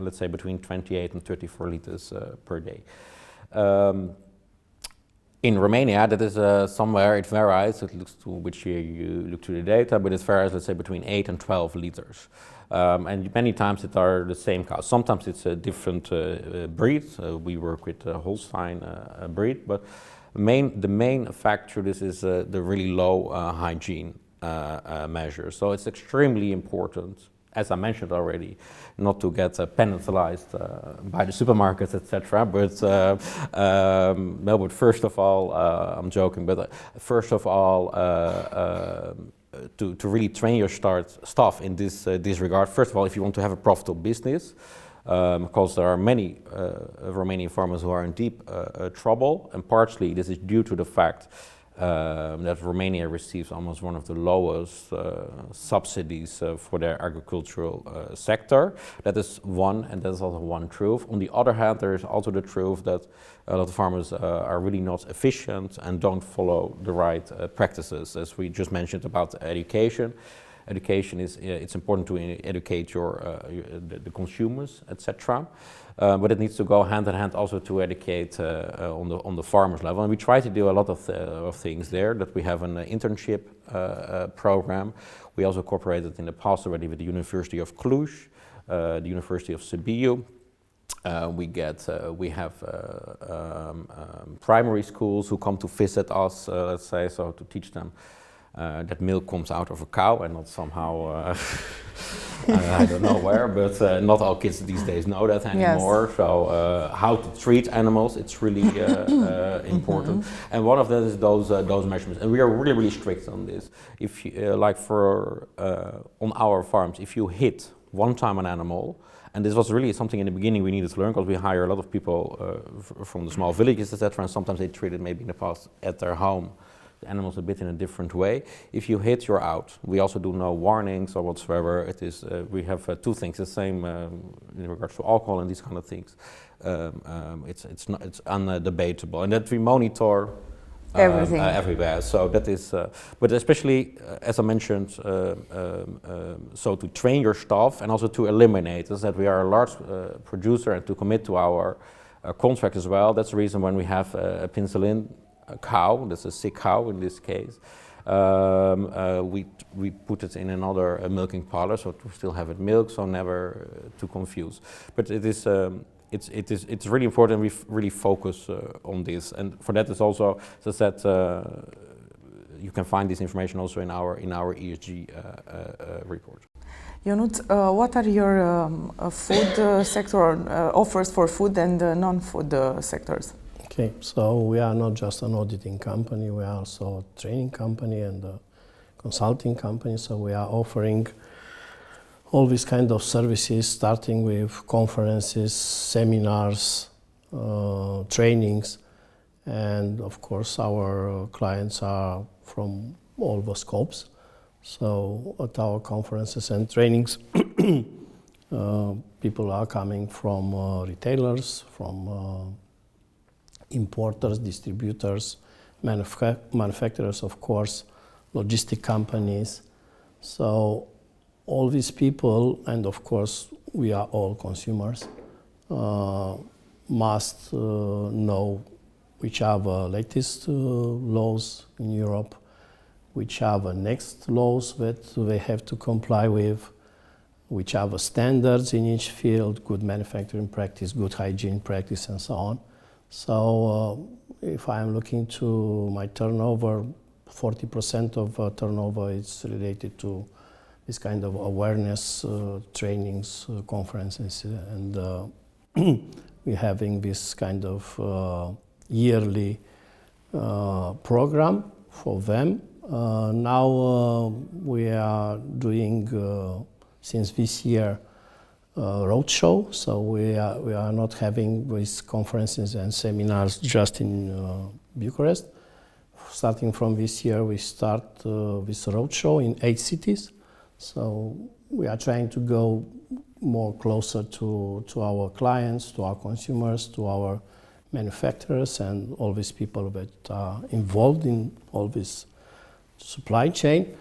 let's say between 28 and 34 liters per day. In Romania, that is somewhere, it varies, it looks to which year you look to the data, but it varies, let's say, between 8 and 12 liters. And many times it are the same cows. Sometimes it's a different breed. We work with the Holstein breed, but the main factor this is the really low hygiene measure. So it's extremely important, as I mentioned already, not to get penalized by the supermarkets, etc. But no, but first of all, I'm joking. But first of all, to really train your staff in this regard. First of all, if you want to have a profitable business, because there are many Romanian farmers who are in deep trouble, and partially this is due to the fact that Romania receives almost one of the lowest subsidies for their agricultural sector. That is one, and that is also one truth. On the other hand, there is also the truth that a lot of farmers are really not efficient and don't follow the right practices. As we just mentioned about education. Education is, it's important to educate the consumers, etc. But it needs to go hand in hand also to educate on the farmers level. And we try to do a lot of things there, that we have an internship program. We also cooperated in the past already with the University of Cluj, the University of Sibiu. We have primary schools who come to visit us, let's say, so to teach them that milk comes out of a cow and not somehow, I don't know where, but not all kids these days know that anymore. Yes. So how to treat animals, it's really important. And one of them is those measurements. And we are really, really strict on this. If you, like on our farms, if you hit one time an animal, and this was really something in the beginning we needed to learn, because we hire a lot of people from the small villages, etc. And sometimes they treated maybe in the past at their home animals a bit in a different way. If you hit, you're out. We also do no warnings or whatsoever. It is we have two things. The same in regards to alcohol and these kind of things. It's undebatable, and that we monitor everything everywhere. So that is, but especially as I mentioned, so to train your staff and also to eliminate is that we are a large producer and to commit to our contract as well. That's the reason when we have a penicillin. A cow, that's a sick cow in this case, we put it in another milking parlor, so to still have it milk, so never to confuse. But it is it's really important. We really focus on this, and for that is also, as I said, you can find this information also in our ESG report. Ionut, what are your food sector offers for food and non-food sectors? Okay, so we are not just an auditing company, we are also a training company and a consulting company, so we are offering all these kind of services, starting with conferences, seminars, trainings, and of course our clients are from all the scopes. So at our conferences and trainings, people are coming from retailers, from importers, distributors, manufacturers, of course, logistic companies. So all these people, and of course we are all consumers, must know which are the latest laws in Europe, which are the next laws that they have to comply with, which are the standards in each field, good manufacturing practice, good hygiene practice, and so on. So if I'm looking to my turnover, 40% of turnover is related to this kind of awareness trainings, conferences, and we're having this kind of yearly program for them. Now we are doing, since this year, roadshow, so we are not having these conferences and seminars just in Bucharest. Starting from this year, we start this roadshow in 8 cities. So we are trying to go more closer to our clients, to our consumers, to our manufacturers, and all these people that are involved in all this supply chain.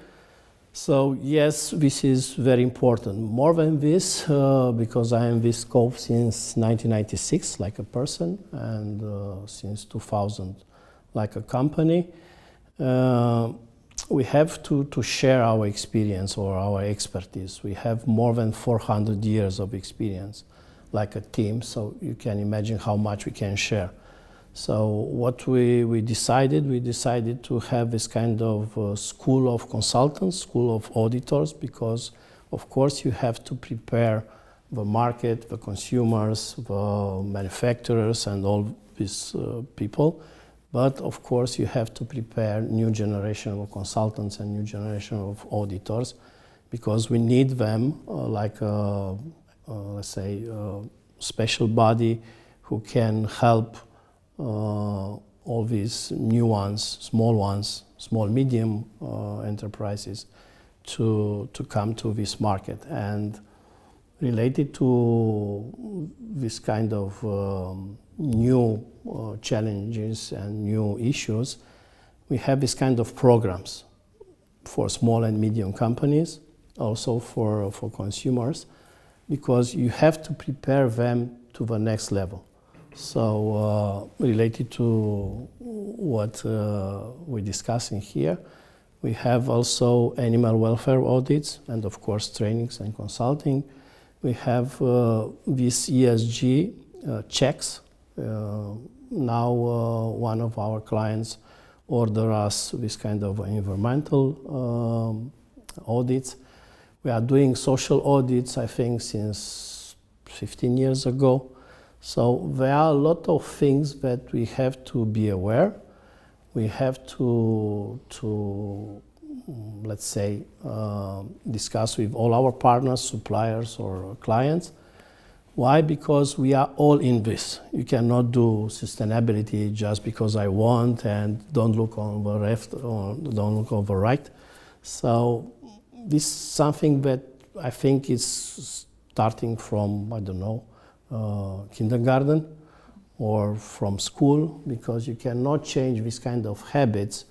So yes, this is very important. More than this, because I am in this scope since 1996, like a person, and since 2000 like a company, we have to share our experience or our expertise. We have more than 400 years of experience, like a team, so you can imagine how much we can share. So what we decided to have this kind of school of consultants, school of auditors, because of course you have to prepare the market, the consumers, the manufacturers and all these people. But of course you have to prepare new generation of consultants and new generation of auditors, because we need them like a, let's say, a special body who can help all these new ones, small, medium enterprises to come to this market. And related to this kind of new challenges and new issues, we have this kind of programs for small and medium companies, also for consumers, because you have to prepare them to the next level. So related to what we're discussing here, we have also animal welfare audits and of course trainings and consulting. We have these ESG checks. Now one of our clients order us this kind of environmental audits. We are doing social audits, I think, since 15 years ago. So there are a lot of things that we have to be aware. We have to let's say, discuss with all our partners, suppliers or clients. Why? Because we are all in this. You cannot do sustainability just because I want and don't look on the left or don't look on the right. So this is something that I think is starting from, I don't know, kindergarten or from school, because you cannot change this kind of habits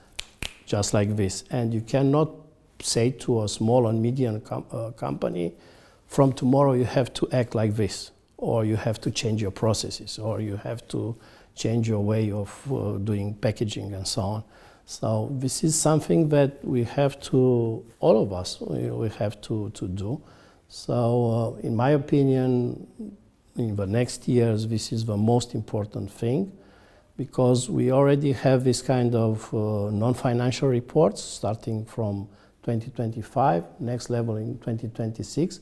just like this. And you cannot say to a small and medium company, from tomorrow you have to act like this, or you have to change your processes, or you have to change your way of doing packaging and so on. So this is something that we have to, all of us, we have to do. So in my opinion, in the next years, this is the most important thing, because we already have this kind of non-financial reports starting from 2025, next level in 2026.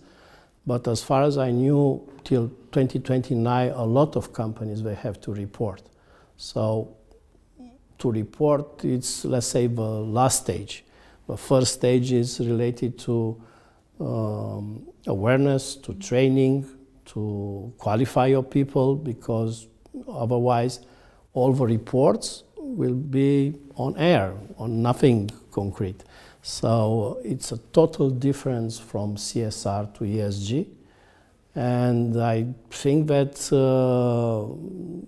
But as far as I knew, till 2029, a lot of companies, they have to report. So to report, it's, let's say, the last stage. The first stage is related to awareness, to training, to qualify your people, because otherwise all the reports will be on air, on nothing concrete. So it's a total difference from CSR to ESG. And I think that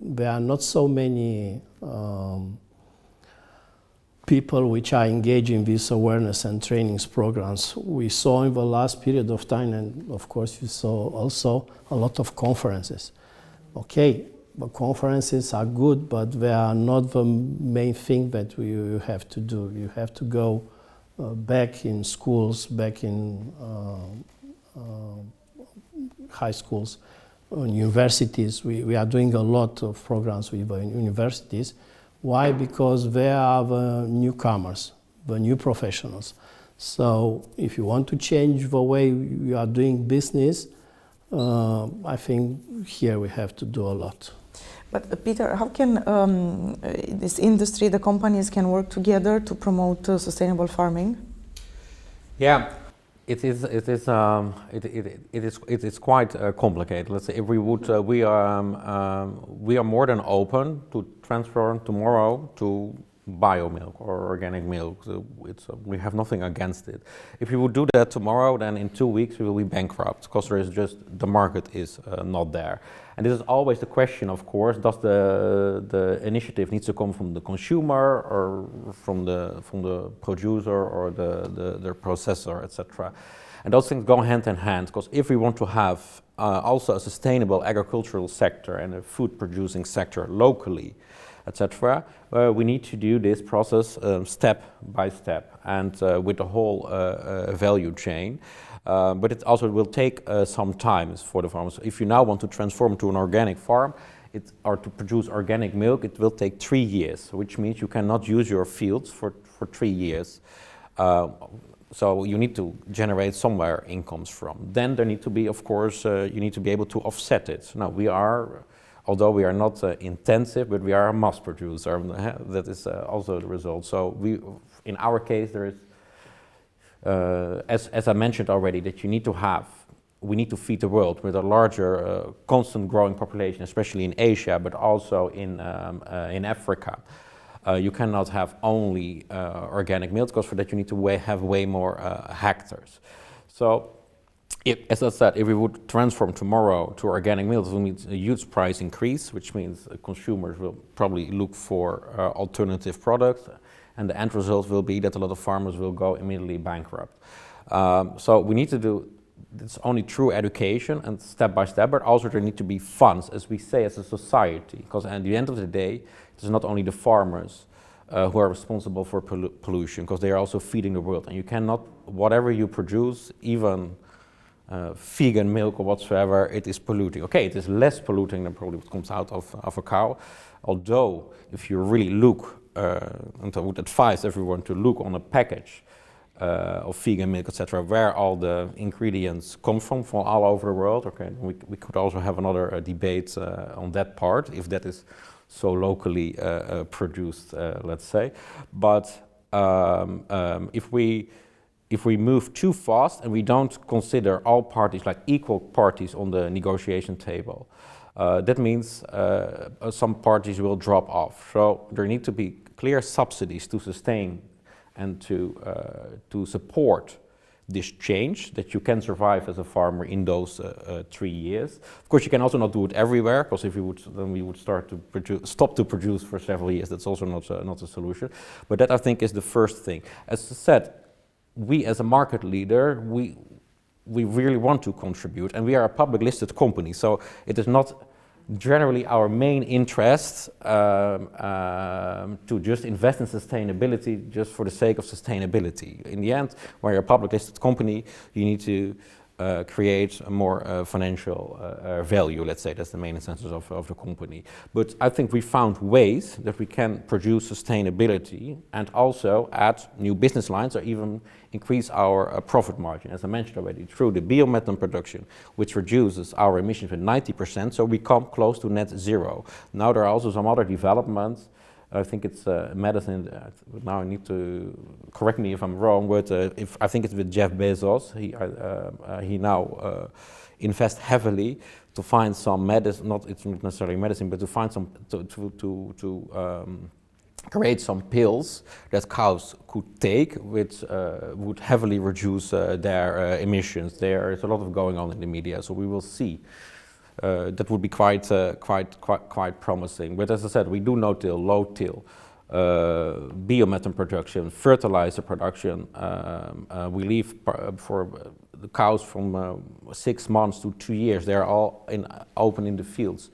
there are not so many people which are engaged in these awareness and trainings programs. We saw in the last period of time, and of course you saw also a lot of conferences. Okay, the conferences are good, but they are not the main thing that you have to do. You have to go back in schools, back in high schools, universities. We are doing a lot of programs with universities. Why? Because they are the newcomers, the new professionals. So if you want to change the way you are doing business, I think here we have to do a lot. But Peter, how can this industry, the companies can work together to promote sustainable farming? Yeah, it is quite complicated. Let's say if we would, we are more than open to transfer tomorrow to bio milk or organic milk. So we have nothing against it. If we would do that tomorrow, then in 2 weeks we will be bankrupt, because there is just, the market is not there. And this is always the question, of course, does the initiative needs to come from the consumer or from the producer or the processor, etc. And those things go hand in hand, because if we want to have also a sustainable agricultural sector and a food producing sector locally, etc. We need to do this process step by step and with the whole value chain. But it also will take some time for the farmers. If you now want to transform to an organic farm, or to produce organic milk, it will take 3 years, which means you cannot use your fields for 3 years. So you need to generate somewhere incomes from. Then there need to be, of course, you need to be able to offset it. Now although we are not intensive, but we are a mass producer. That is also the result. So in our case, there is, as I mentioned already, that we need to feed the world with a larger, constant growing population, especially in Asia, but also in Africa. You cannot have only organic milk, because for that you need to have way more hectares. So, as I said, if we would transform tomorrow to organic milk, it will mean a huge price increase, which means consumers will probably look for alternative products, and the end result will be that a lot of farmers will go immediately bankrupt. So we need to do it's only through education and step by step, but also there need to be funds, as we say, as a society, because at the end of the day, it is not only the farmers who are responsible for pollution, because they are also feeding the world, and you cannot, whatever you produce, even vegan milk or whatsoever, it is polluting. Okay, it is less polluting than probably what comes out of a cow, although if you really look, and I would advise everyone to look on a package of vegan milk, etc., where all the ingredients come from all over the world. Okay, we could also have another debate on that part, if that is so locally produced, let's say. But if we move too fast and we don't consider all parties like equal parties on the negotiation table, that means some parties will drop off. So there need to be clear subsidies to sustain and to support this change, that you can survive as a farmer in those 3 years. Of course, you can also not do it everywhere, because if you would, then we would stop to produce for several years. That's also not a solution. But that, I think, is the first thing. As I said, we as a market leader, we really want to contribute, and we are a public listed company, so it is not generally our main interest to just invest in sustainability just for the sake of sustainability. In the end, when you're a public listed company, you need to create a more financial value, let's say. That's the main incentive of the company. But I think we found ways that we can produce sustainability and also add new business lines or even increase our profit margin, as I mentioned already, through the biomethane production, which reduces our emissions with 90%, so we come close to net zero. Now there are also some other developments. I think it's medicine. Now I need to correct me if I'm wrong, but I think it's with Jeff Bezos. He now invests heavily to find some medicine. It's not necessarily medicine, but to find some to create some pills that cows could take, which would heavily reduce their emissions. There is a lot of going on in the media, so we will see. That would be quite promising. But as I said, we do no-till, low-till, biomethane production, fertilizer production. We leave for the cows from 6 months to 2 years. They are all open in the fields.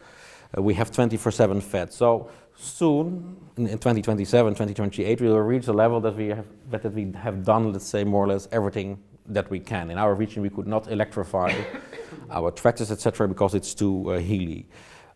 We have 24/7 fed. So soon, in 2027, 2028, we will reach a level that we have done, let's say, more or less everything that we can. In our region, we could not electrify our tractors, etc., because it's too hilly.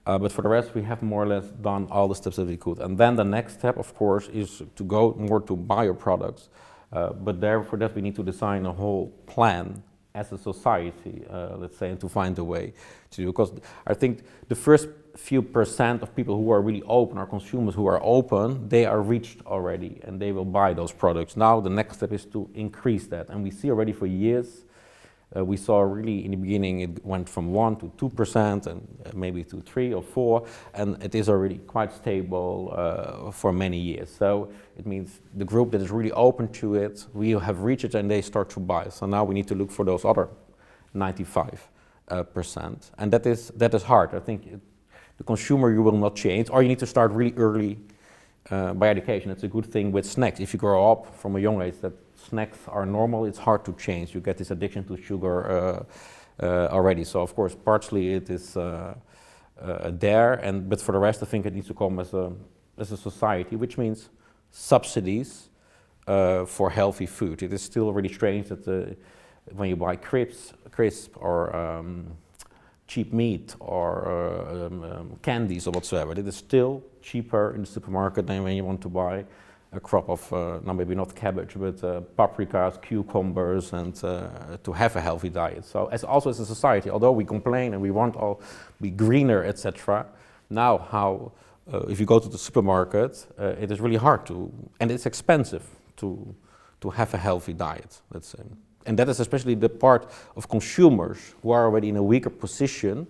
But for the rest, we have more or less done all the steps that we could. And then the next step, of course, is to go more to bioproducts. But for that, we need to design a whole plan as a society, let's say, and to find a way to do. Because I think the first few percent of people who are really open, or consumers who are open, they are reached already, and they will buy those products. Now the next step is to increase that, and we see already for years. We saw really in the beginning it went from 1 to 2% and maybe to 3 or 4, and it is already quite stable for many years. So it means the group that is really open to it, we have reached it and they start to buy. So now we need to look for those other 95%, and that is hard. I think the consumer you will not change, or you need to start really early by education. It's a good thing with snacks. If you grow up from a young age that snacks are normal, it's hard to change. You get this addiction to sugar already. So of course, partially it is there, but for the rest, I think it needs to come as as a society, which means subsidies for healthy food. It is still really strange that when you buy crisp or cheap meat or candies or whatsoever, it is still cheaper in the supermarket than when you want to buy a crop of, now maybe not cabbage, but paprikas, cucumbers, and to have a healthy diet. So also as a society, although we complain and we want all be greener, etc., now if you go to the supermarket, it is really hard and it's expensive to have a healthy diet, let's say. And that is especially the part of consumers who are already in a weaker position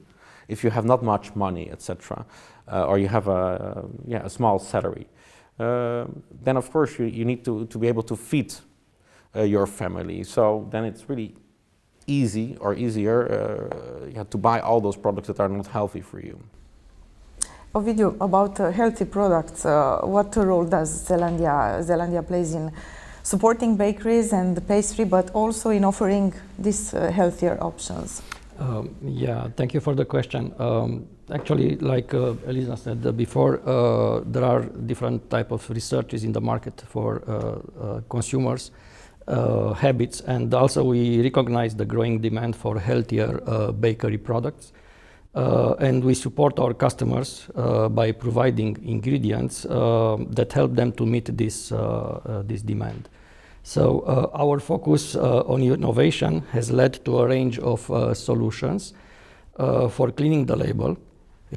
if you have not much money, etc., or you have a small salary. Then of course you need to be able to feed your family. So then it's really easy or easier to buy all those products that are not healthy for you. Ovidiu, about healthy products, what role does Zeelandia plays in supporting bakeries and the pastry, but also in offering these healthier options? Thank you for the question. Actually, like Elisa said before, there are different type of researches in the market for consumers' habits, and also we recognize the growing demand for healthier bakery products. And we support our customers by providing ingredients that help them to meet this demand. So our focus on innovation has led to a range of solutions for cleaning the label.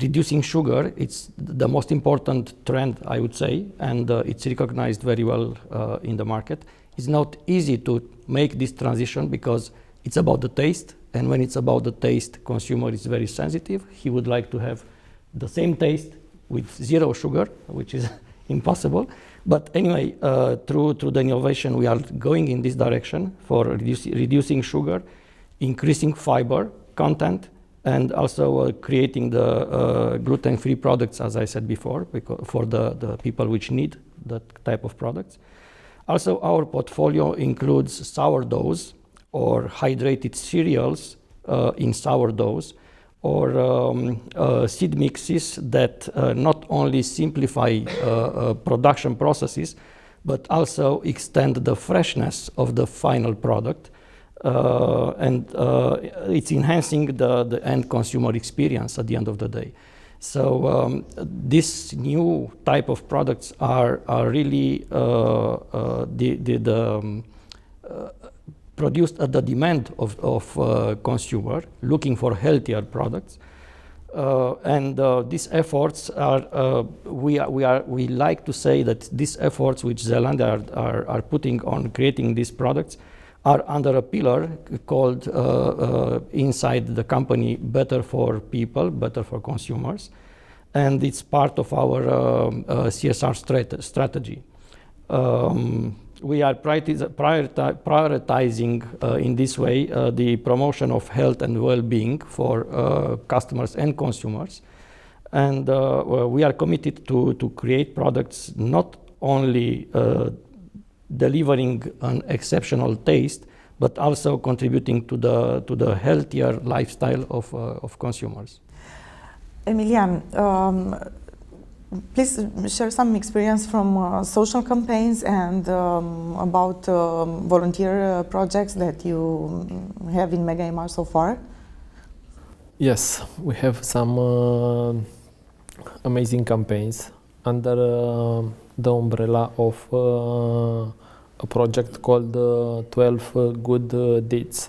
Reducing sugar, it's the most important trend, I would say, and it's recognized very well in the market. It's not easy to make this transition because it's about the taste, and when it's about the taste, consumer is very sensitive. He would like to have the same taste with zero sugar, which is impossible. But anyway, through the innovation, we are going in this direction for reducing sugar, increasing fiber content, and also creating the gluten-free products, as I said before, for the people which need that type of products. Also, our portfolio includes sourdoughs or hydrated cereals in sourdoughs, or seed mixes that not only simplify production processes, but also extend the freshness of the final product, and it's enhancing the end consumer experience at the end of the day. So this new type of products are really produced at the demand of consumer looking for healthier products, and these efforts are we like to say that these efforts which Zeelandia are putting on creating these products are under a pillar called inside the company Better for People, Better for Consumers, and it's part of our CSR strategy. We are prioritizing in this way the promotion of health and well-being for customers and consumers, and we are committed to create products not only delivering an exceptional taste, but also contributing to the healthier lifestyle of consumers. Emilian, please share some experience from social campaigns and about volunteer projects that you have in Mega Image so far. Yes, we have some amazing campaigns under the umbrella of a project called 12 Good Deeds.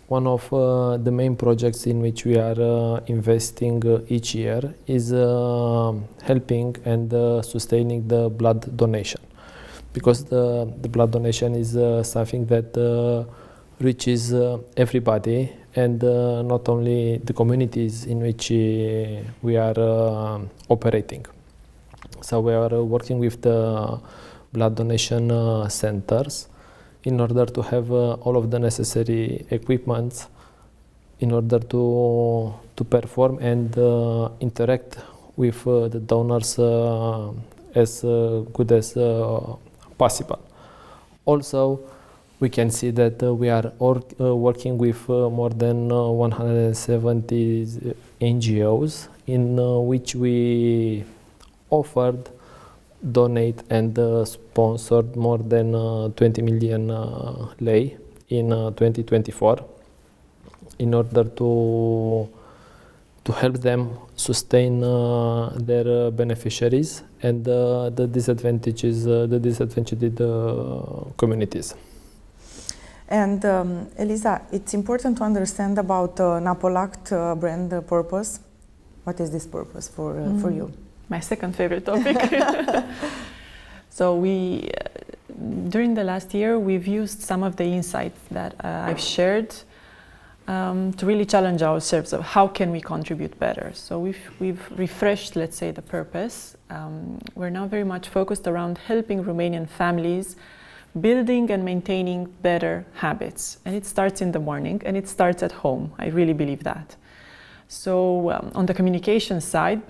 One of the main projects in which we are investing each year is helping and sustaining the blood donation, because the blood donation is something that reaches everybody, and not only the communities in which we are operating. So we are working with the blood donation centers in order to have all of the necessary equipment in order to perform and interact with the donors as good as possible. Also, we can see that we are working with more than 170 NGOs in which we offered, donate and sponsored more than 20 million lei in 2024 in order to help them sustain their beneficiaries and the disadvantaged communities. And Eliza, it's important to understand about 𝗓𝗏𝗧𝗏 brand purpose. What is this purpose for you? My second favorite topic. So we, during the last year, we've used some of the insights that I've shared to really challenge ourselves of how can we contribute better. So we've refreshed, let's say, the purpose. We're now very much focused around helping Romanian families building and maintaining better habits. And it starts in the morning and it starts at home. I really believe that. So on the communication side,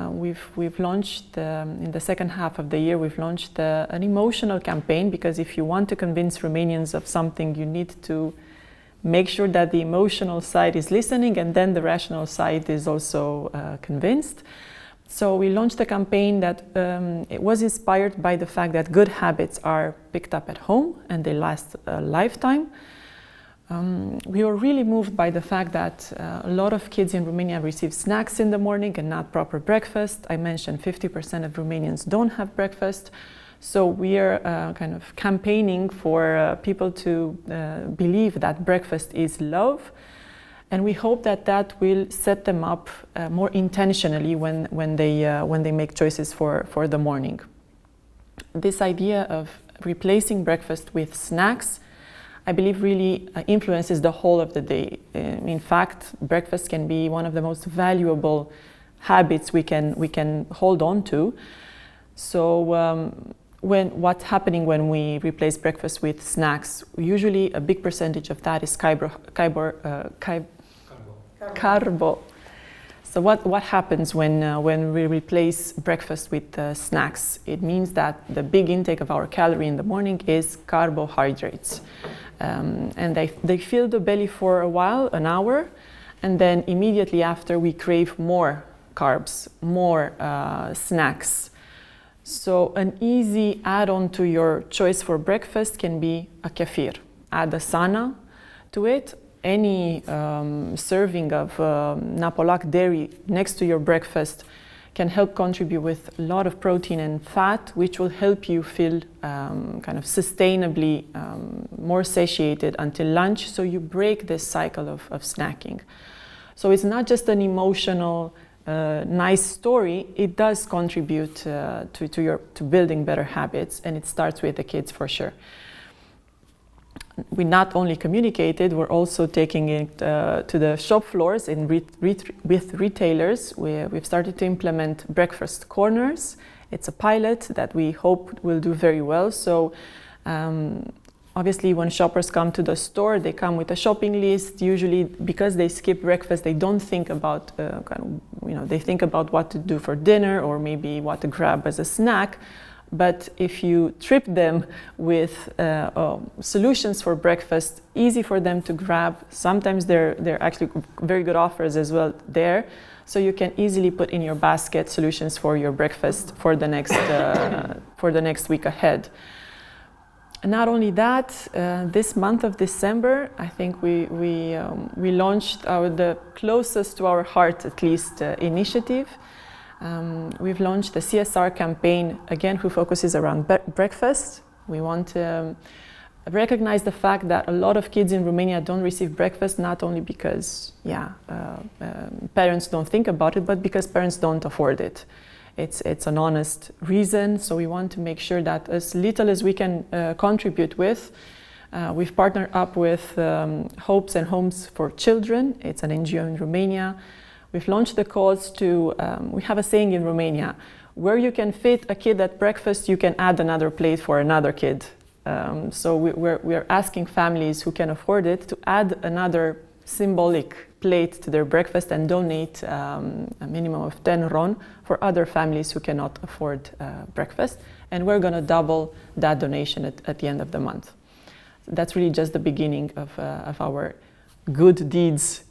we've launched, in the second half of the year, we've launched an emotional campaign, because if you want to convince Romanians of something, you need to make sure that the emotional side is listening and then the rational side is also convinced. So we launched a campaign that it was inspired by the fact that good habits are picked up at home and they last a lifetime. We were really moved by the fact that a lot of kids in Romania receive snacks in the morning and not proper breakfast. I mentioned 50% of Romanians don't have breakfast. So we are kind of campaigning for people to believe that breakfast is love. And we hope that that will set them up more intentionally when they make choices for the morning. This idea of replacing breakfast with snacks, I believe, really influences the whole of the day. In fact, breakfast can be one of the most valuable habits we can hold on to. So what's happening when we replace breakfast with snacks? Usually a big percentage of that is carbo. So what happens when we replace breakfast with snacks? It means that the big intake of our calorie in the morning is carbohydrates. And they fill the belly for a while, an hour, and then immediately after we crave more carbs, more snacks. So an easy add-on to your choice for breakfast can be a kefir. Add a 𝗓𝗓 to it. Any serving of 𝗓𝗏𝗧𝗏 dairy next to your breakfast can help contribute with a lot of protein and fat, which will help you feel kind of sustainably more satiated until lunch, so you break this cycle of snacking. So it's not just an emotional, nice story, it does contribute to building better habits, and it starts with the kids for sure. We not only communicated, we're also taking it to the shop floors and with retailers. We've started to implement breakfast corners. It's a pilot that we hope will do very well. So obviously when shoppers come to the store, they come with a shopping list. Usually because they skip breakfast, they don't think about, they think about what to do for dinner or maybe what to grab as a snack. But if you trip them with solutions for breakfast, easy for them to grab, sometimes they're actually very good offers as well there. So you can easily put in your basket solutions for your breakfast for the next week ahead. And not only that, this month of December, I think we launched the closest to our heart, at least, initiative. We've launched a CSR campaign, again, who focuses around breakfast. We want to recognize the fact that a lot of kids in Romania don't receive breakfast, not only because, parents don't think about it, but because parents don't afford it. It's an honest reason, so we want to make sure that as little as we can contribute with, we've partnered up with Hopes and Homes for Children. It's an NGO in Romania. We've launched the cause to, we have a saying in Romania, where you can fit a kid at breakfast, you can add another plate for another kid. So we're asking families who can afford it to add another symbolic plate to their breakfast and donate a minimum of 10 RON for other families who cannot afford breakfast. And we're going to double that donation at the end of the month. That's really just the beginning of our good deeds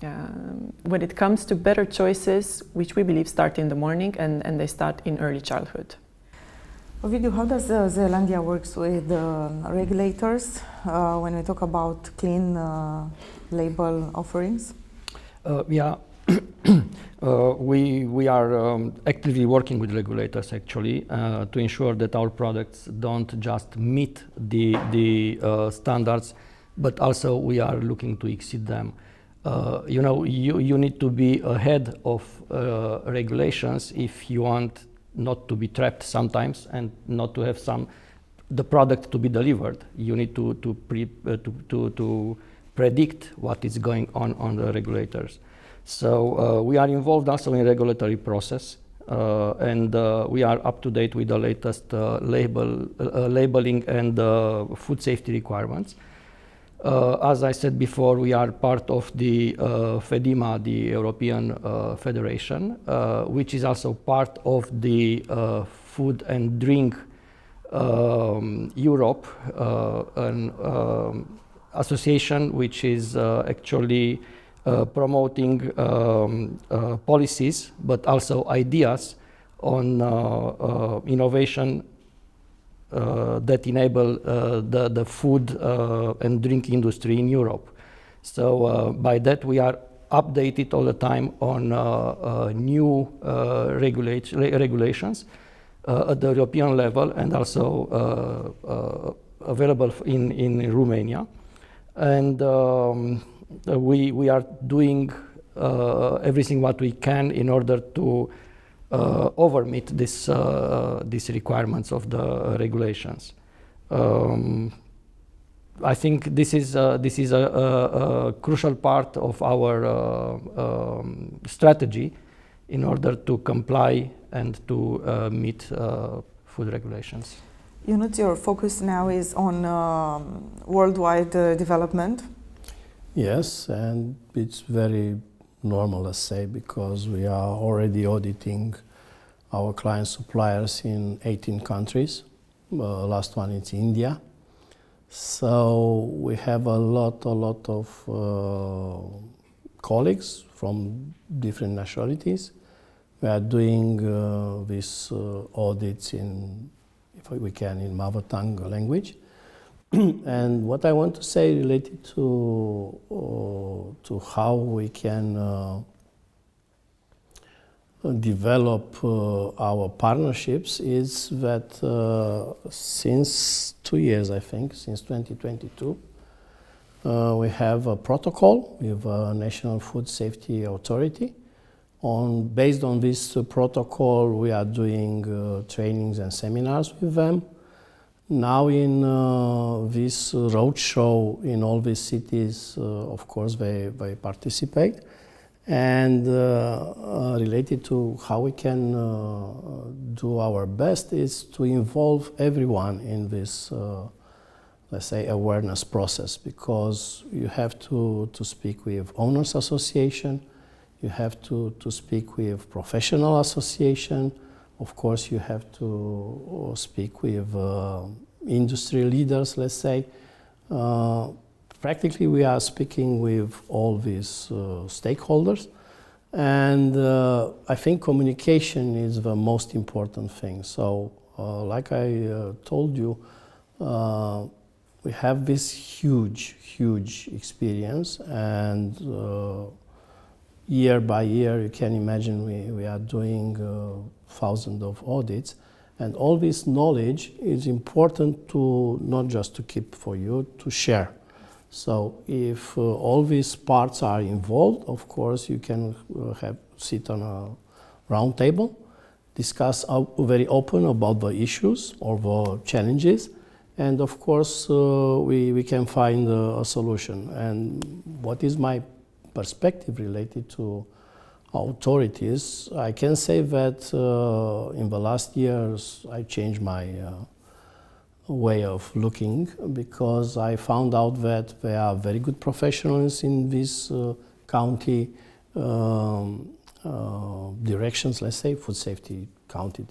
when it comes to better choices, which we believe start in the morning and they start in early childhood. Ovidiu, how does Zeelandia works with regulators when we talk about clean label offerings? Yeah, we are actively working with regulators actually to ensure that our products don't just meet the standards, but also we are looking to exceed them. You know, you need to be ahead of regulations if you want not to be trapped sometimes and not to have the product to be delivered. You need to predict what is going on the regulators. So we are involved also in regulatory process and we are up to date with the latest labeling and food safety requirements. As I said before, we are part of the 𝗕𝗏𝗵𝗲, the European Federation, which is also part of the Food and Drink Europe, an association which is actually promoting policies, but also ideas on innovation that enable the food and drink industry in Europe. So by that we are updated all the time on new regulations at the European level and also available in Romania. And we are doing everything what we can in order to overmeet these requirements of the regulations. I think this is a crucial part of our strategy in order to comply and to meet food regulations. Ionut, your focus now is on worldwide development. Yes, and it's very normal, let's say, because we are already auditing our client suppliers in 18 countries. Last one is India. So we have a lot of colleagues from different nationalities. We are doing these audits in, if we can, in mother tongue language. And what I want to say related to how we can develop our partnerships is that since 2 years, I think, since 2022, we have a protocol with a National Food Safety Authority. Based on this protocol, we are doing trainings and seminars with them. Now in this roadshow in all these cities, of course, they participate. And related to how we can do our best is to involve everyone in this, let's say, awareness process, because you have to speak with owners association, you have to speak with professional association. Of course, you have to speak with industry leaders, let's say. Practically, we are speaking with all these stakeholders. And I think communication is the most important thing. So, like I told you, we have this huge experience. And year by year, you can imagine we are doing thousands of audits, and all this knowledge is important to not just to keep for you, to share. So if all these parts are involved, of course you can sit on a round table, discuss very open about the issues or the challenges, and of course we can find a solution. And what is my perspective related to authorities, I can say that in the last years I changed my way of looking, because I found out that there are very good professionals in this county directions, let's say, food safety county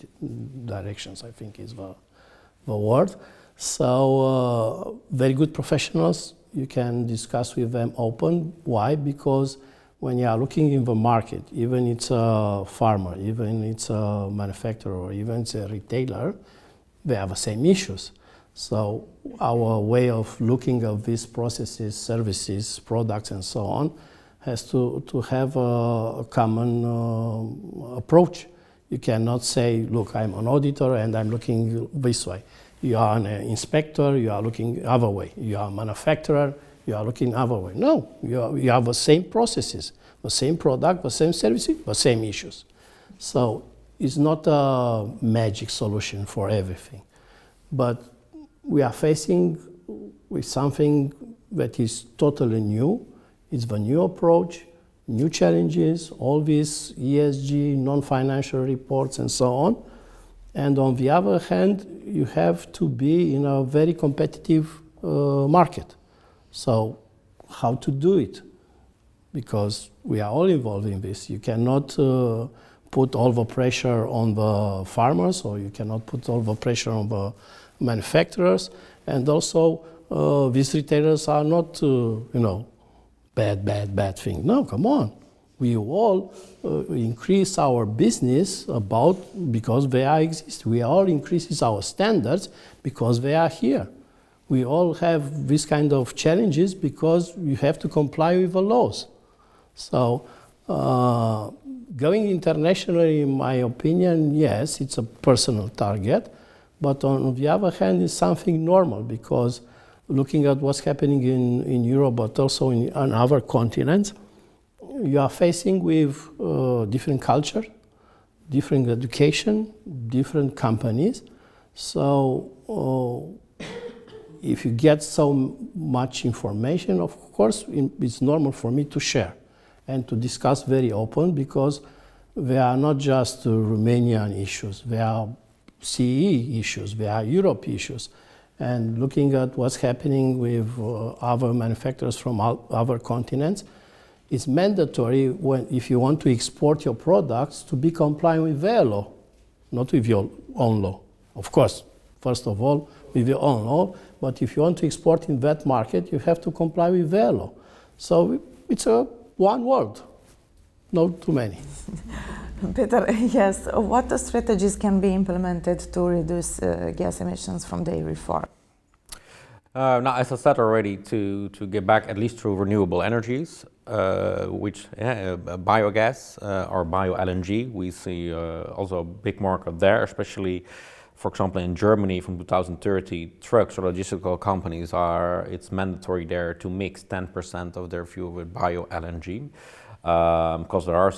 directions, I think is the word. So very good professionals, you can discuss with them open. Why? Because when you are looking in the market, even it's a farmer, even it's a manufacturer, or even it's a retailer, they have the same issues. So our way of looking at these processes, services, products, and so on, has to have a common approach. You cannot say, look, I'm an auditor and I'm looking this way. You are an inspector, you are looking other way. You are a manufacturer, you are looking other way. No, you have the same processes, the same product, the same services, the same issues. So it's not a magic solution for everything. But we are facing with something that is totally new. It's the new approach, new challenges, all these ESG, non-financial reports, and so on. And on the other hand, you have to be in a very competitive market. So how to do it? Because we are all involved in this. You cannot put all the pressure on the farmers, or you cannot put all the pressure on the manufacturers. And also, these retailers are not, bad thing. No, come on. We all increase our business because they exist. We all increase our standards because they are here. We all have this kind of challenges because you have to comply with the laws. So going internationally, in my opinion, yes, it's a personal target. But on the other hand, it's something normal, because looking at what's happening in Europe, but also on other continents, you are facing with different culture, different education, different companies. So if you get so much information, of course, it's normal for me to share and to discuss very open, because they are not just Romanian issues, they are CE issues, they are Europe issues. And looking at what's happening with other manufacturers from other continents, it's mandatory if you want to export your products to be compliant with their law, not with your own law. Of course, first of all, with your own law, but if you want to export in that market, you have to comply with their law. So it's a one world, not too many. Peter, yes, what strategies can be implemented to reduce gas emissions from dairy farm? Now, as I said already, to get back at least through renewable energies, which biogas or bio-LNG, we see also a big market there, especially, for example, in Germany from 2030, trucks or logistical companies it's mandatory there to mix 10% of their fuel with bio-LNG, because there are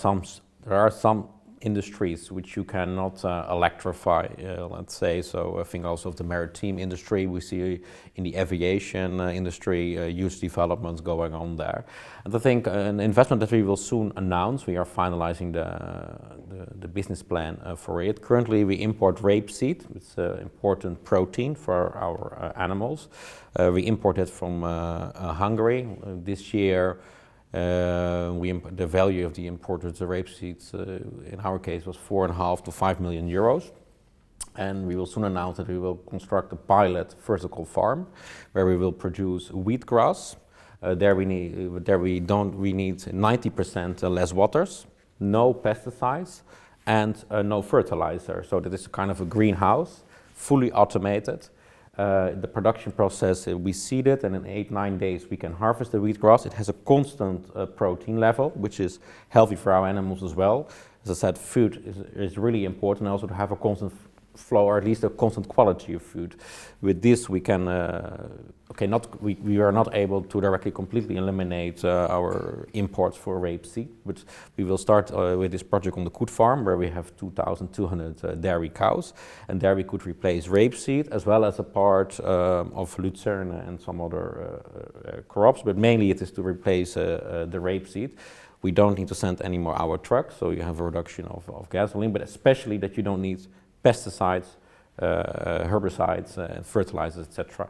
some industries which you cannot electrify, let's say. So I think also of the maritime industry, we see in the aviation industry huge developments going on there. And I think an investment that we will soon announce, we are finalizing the business plan for it. Currently we import rapeseed. It's an important protein for our animals. We import it from Hungary. This year the value of the imported rapeseeds in our case was 4.5 to 5 million euros. And we will soon announce that we will construct a pilot vertical farm where we will produce wheatgrass. There we need 90% less waters, no pesticides, and no fertilizer. So that is kind of a greenhouse, fully automated. The production process, we seed it, and in 8-9 days we can harvest the wheatgrass. It has a constant protein level, which is healthy for our animals as well. As I said, food is really important also to have a constant flow, or at least a constant quality of food. With this we can, we are not able to directly completely eliminate our imports for rapeseed, but we will start with this project on the Koet farm, where we have 2,200 dairy cows, and there we could replace rapeseed as well as a part of lucerne and some other crops, but mainly it is to replace the rapeseed. We don't need to send any more our trucks, so you have a reduction of gasoline, but especially that you don't need pesticides, herbicides, fertilizers, etc.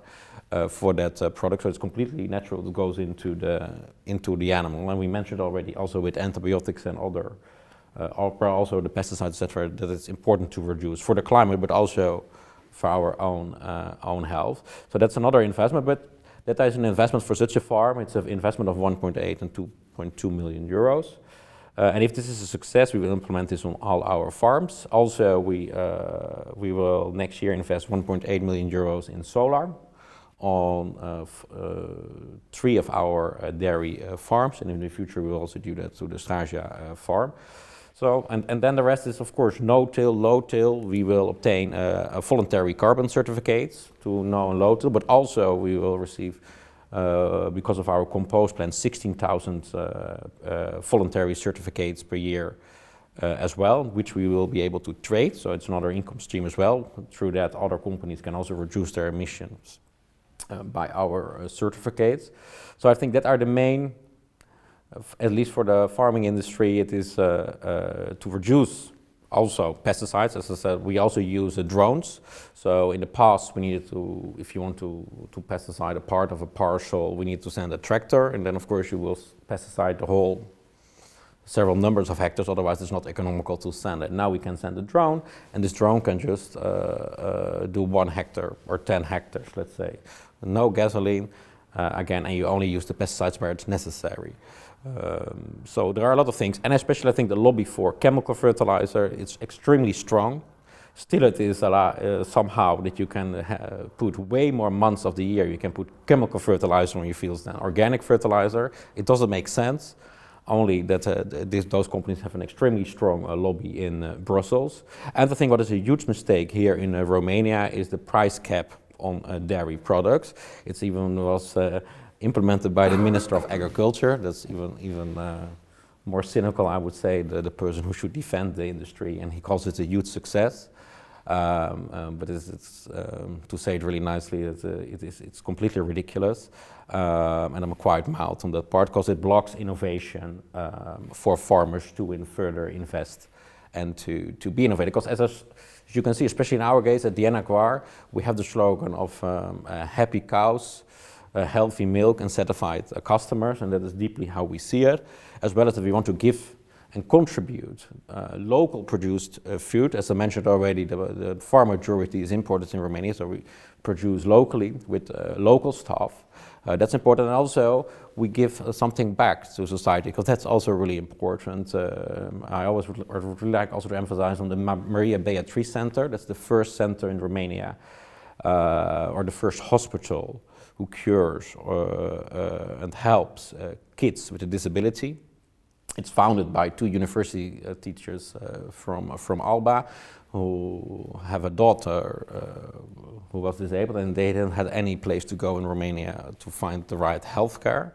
For that product. So it's completely natural. It goes into the animal. And we mentioned already also with antibiotics and other, also the pesticides, etc. That it's important to reduce for the climate, but also for our own health. So that's another investment. But That is an investment for such a farm. It's an investment of 1.8 and 2.2 million euros. And if this is a success, we will implement this on all our farms. Also, we will next year invest 1.8 million euros in solar on 3 of our dairy farms, and in the future we will also do that to the 𝗙𝗏 farm. So, and then the rest is of course no-till, low-till. We will obtain a voluntary carbon certificates to no and low-till, but also we will receive, because of our compost plant, 16,000 voluntary certificates per year as well, which we will be able to trade. So it's another income stream as well. Through that, other companies can also reduce their emissions by our certificates. So I think that are the main, at least for the farming industry, it is to reduce also pesticides. As I said, we also use drones. So in the past, we needed to, if you want to pesticide a part of a parcel, we need to send a tractor, and then of course you will pesticide the whole several numbers of hectares, otherwise it's not economical to send it. Now we can send a drone, and this drone can just do 1 hectare or 10 hectares, let's say. No gasoline, again, and you only use the pesticides where it's necessary. So there are a lot of things, and especially I think the lobby for chemical fertilizer, it's extremely strong. Still it is somehow that you can put way more months of the year, you can put chemical fertilizer on your fields than organic fertilizer. It doesn't make sense, only that those companies have an extremely strong lobby in Brussels. And I think what is a huge mistake here in Romania is the price cap on dairy products. It's even was implemented by the Minister of Agriculture. That's even more cynical, I would say, the person who should defend the industry, and he calls it a huge success. But it's to say it really nicely, it's completely ridiculous, and I'm quite mild on that part, because it blocks innovation for farmers to further invest and to be innovative. Because as you can see, especially in our case at the AGRAR, we have the slogan of happy cows, healthy milk, and satisfied customers, and that is deeply how we see it, as well as that we want to give and contribute local produced food. As I mentioned already, the far majority is imported in Romania, so we produce locally with local staff. That's important, and also we give something back to society, because that's also really important. I always would really like also to emphasize on the Maria Beatrice Center. That's the first center in Romania, or the first hospital who cures and helps kids with a disability. It's founded by 2 university teachers from Alba, who have a daughter who was disabled, and they didn't have any place to go in Romania to find the right healthcare.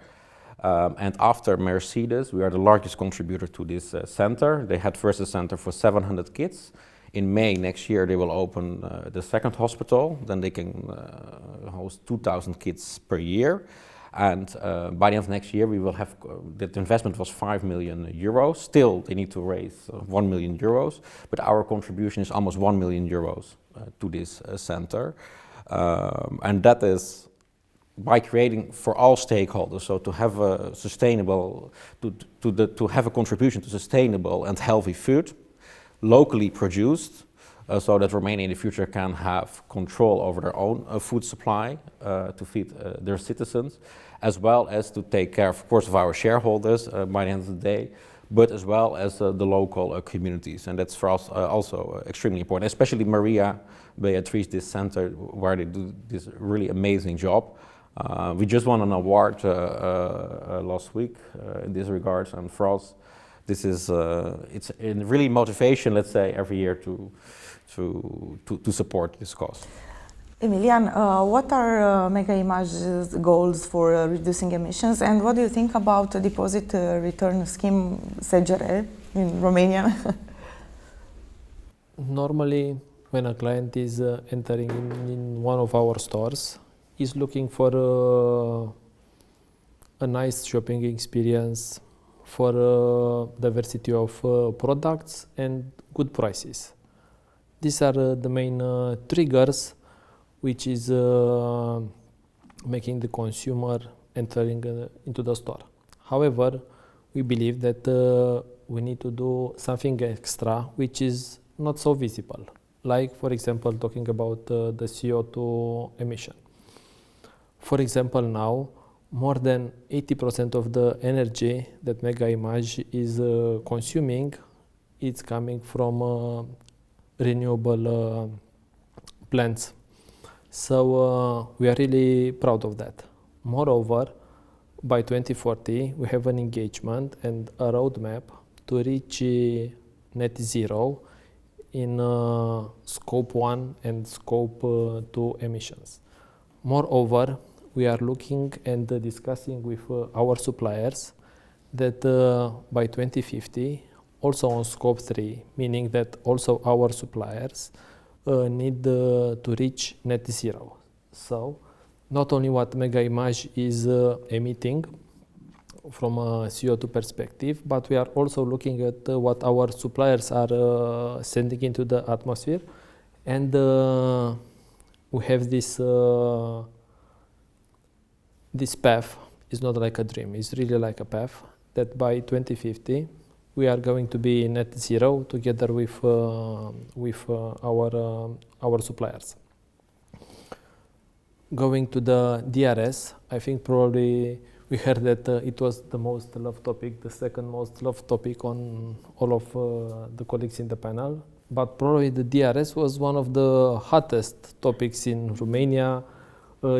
And after Mercedes, we are the largest contributor to this center. They had first a center for 700 kids. In May next year, they will open the second hospital. Then they can host 2,000 kids per year. And by the end of next year, we will have, that investment was 5 million euros. Still, they need to raise 1 million euros, but our contribution is almost 1 million euros to this center. And that is by creating for all stakeholders, so to have a sustainable, to have a contribution to sustainable and healthy food, locally produced, so that Romania in the future can have control over their own food supply to feed their citizens, as well as to take care, of course, of our shareholders by the end of the day, but as well as the local communities. And that's for us also extremely important, especially Maria Beatrice, this center, where they do this really amazing job. We just won an award last week in this regard, and for us, this is it's a really motivation, let's say, every year to support this cause. Emilian, what are 𝗙𝗏𝗧's goals for reducing emissions, and what do you think about the deposit return scheme 𝗙𝗏 in Romania? Normally, when a client is entering in one of our stores, he's looking for a nice shopping experience, for diversity of products and good prices. These are the main triggers which is making the consumer entering into the store. However, we believe that we need to do something extra which is not so visible, like, for example, talking about the CO2 emission. For example, now more than 80% of the energy that 𝗏𝗏𝗧 is consuming is coming from renewable plants. So we are really proud of that. Moreover, by 2040, we have an engagement and a roadmap to reach net zero in scope 1 and scope 2 emissions. Moreover, we are looking and discussing with our suppliers that by 2050, also on scope 3, meaning that also our suppliers need to reach net zero. So not only what 𝗏𝗏𝗧 is emitting from a CO2 perspective, but we are also looking at what our suppliers are sending into the atmosphere. And we have this path. Is not like a dream, it's really like a path that by 2050 we are going to be net zero together with our suppliers. Going to the DRS, I think probably we heard that it was the most loved topic, the second most loved topic on all of the colleagues in the panel. But probably the DRS was one of the hottest topics in Romania,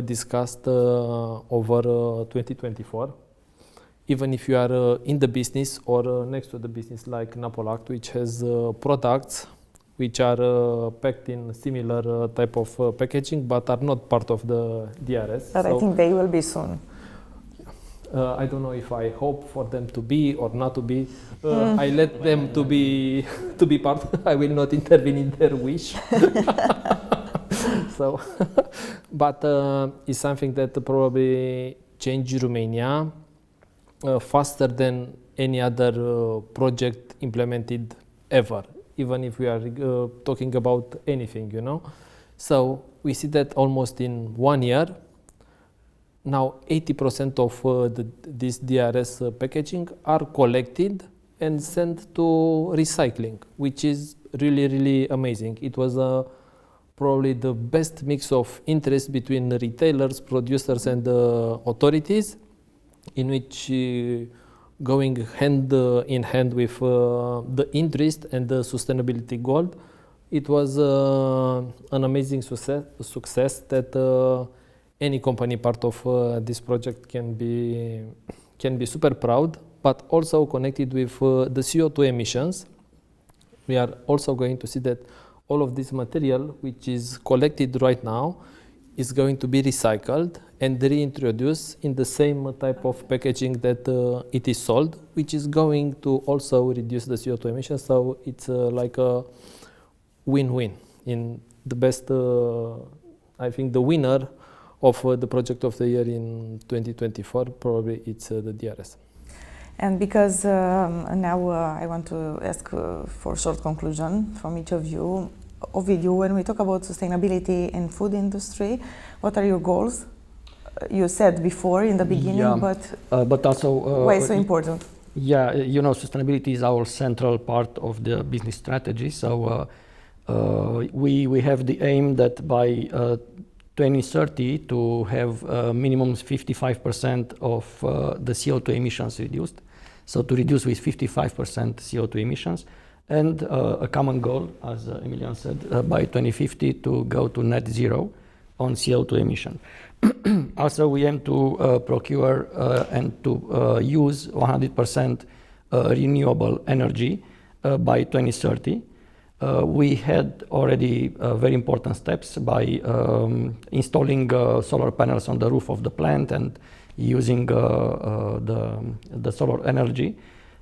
discussed over 2024. Even if you are in the business or next to the business like 𝗏𝗏𝗏𝗏, which has products which are packed in similar type of packaging but are not part of the DRS. But so I think they will be soon. I don't know if I hope for them to be or not to be. I let them to be part. I will not intervene in their wish. So, but it's something that probably changed Romania faster than any other project implemented ever, even if we are talking about anything, you know. So we see that almost in 1 year, now 80% of this DRS packaging are collected and sent to recycling, which is really, really amazing. It was probably the best mix of interest between the retailers, producers and authorities, in which going hand in hand with the interest and the sustainability goal, it was an amazing success that any company part of this project can be super proud, but also connected with the CO2 emissions. We are also going to see that all of this material which is collected right now is going to be recycled and reintroduced in the same type of packaging that it is sold, which is going to also reduce the CO2 emissions. So it's like a win-win. In the best, I think the winner of the project of the year in 2024, probably it's the DRS. And because now I want to ask for a short conclusion from each of you. Ovidiu, when we talk about sustainability in food industry, what are your goals? You said before in the beginning, but also why so important? Yeah, you know, sustainability is our central part of the business strategy. So we have the aim that by 2030 to have minimum 55% of the CO2 emissions reduced. So to reduce with 55% CO2 emissions. And a common goal, as Emilian said, by 2050 to go to net zero on CO2 emission. Also, we aim to procure and to use 100% renewable energy by 2030. We had already very important steps by installing solar panels on the roof of the plant and using the solar energy.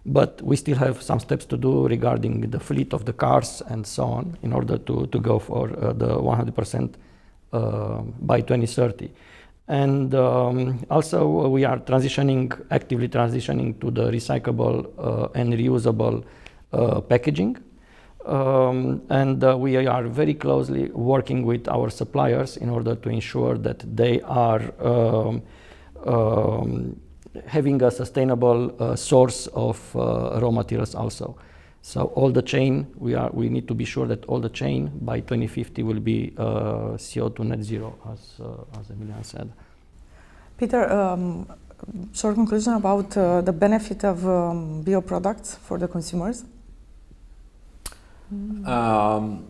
But we still have some steps to do regarding the fleet of the cars and so on in order to go for the 100% by 2030. And also we are actively transitioning to the recyclable and reusable packaging. And we are very closely working with our suppliers in order to ensure that they are having a sustainable source of raw materials also. So all the chain, we need to be sure that all the chain by 2050 will be CO2 net zero, as Emilian said. Peter, short conclusion about the benefit of bio products for the consumers. Now,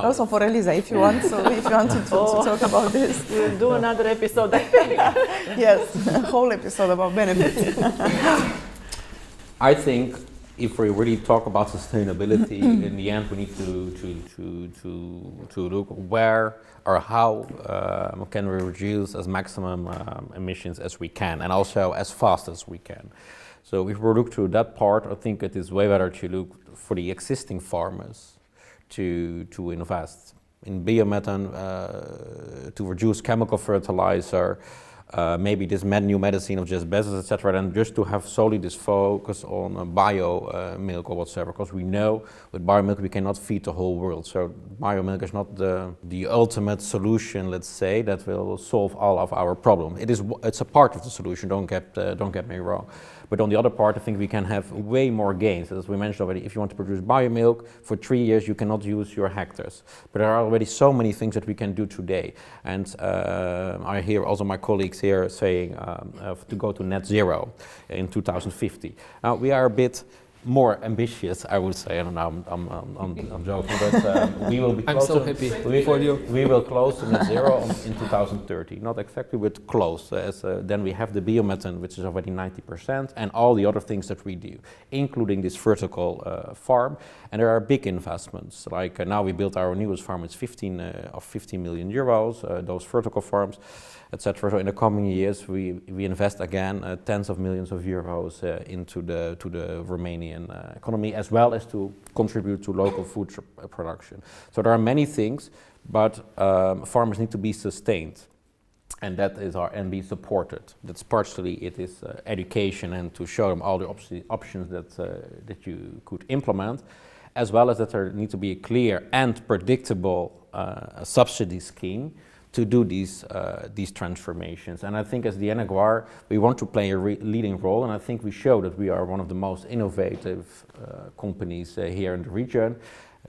Also for Elisa, if you want, so if you want to talk about this. We'll do another episode, I think. Yes, a whole episode about benefits. I think if we really talk about sustainability, in the end we need to look where or how can we reduce as maximum emissions as we can, and also as fast as we can. So if we look through that part, I think it is way better to look for the existing farmers to invest in biomethane, to reduce chemical fertilizer, maybe this new medicine of just bezes, etc., than just to have solely this focus on bio milk or whatsoever, because we know with bio milk we cannot feed the whole world. So bio milk is not the ultimate solution, let's say, that will solve all of our problems. It's a part of the solution. Don't get me wrong. But on the other part, I think we can have way more gains. As we mentioned already, if you want to produce biomilk, for 3 years you cannot use your hectares. But there are already so many things that we can do today. And I hear also my colleagues here saying to go to net zero in 2050. Now, we are a bit more ambitious, I would say. I don't know, I'm joking, but we will be close. I'm so happy for you. We will close to net zero in 2030. Not exactly, but close. Then we have the biomethane, which is already 90%, and all the other things that we do, including this vertical farm. And there are big investments. Like now we built our newest farm. It's 15 million euros. Those vertical farms, etc. So in the coming years, we invest again tens of millions of euros into the Romanian economy, as well as to contribute to local food production. So there are many things, but farmers need to be sustained, and that is and be supported. That's partially it is education, and to show them all the options that you could implement, as well as that there needs to be a clear and predictable subsidy scheme to do these transformations. And I think as the AGRAR, we want to play a leading role, and I think we show that we are one of the most innovative companies here in the region,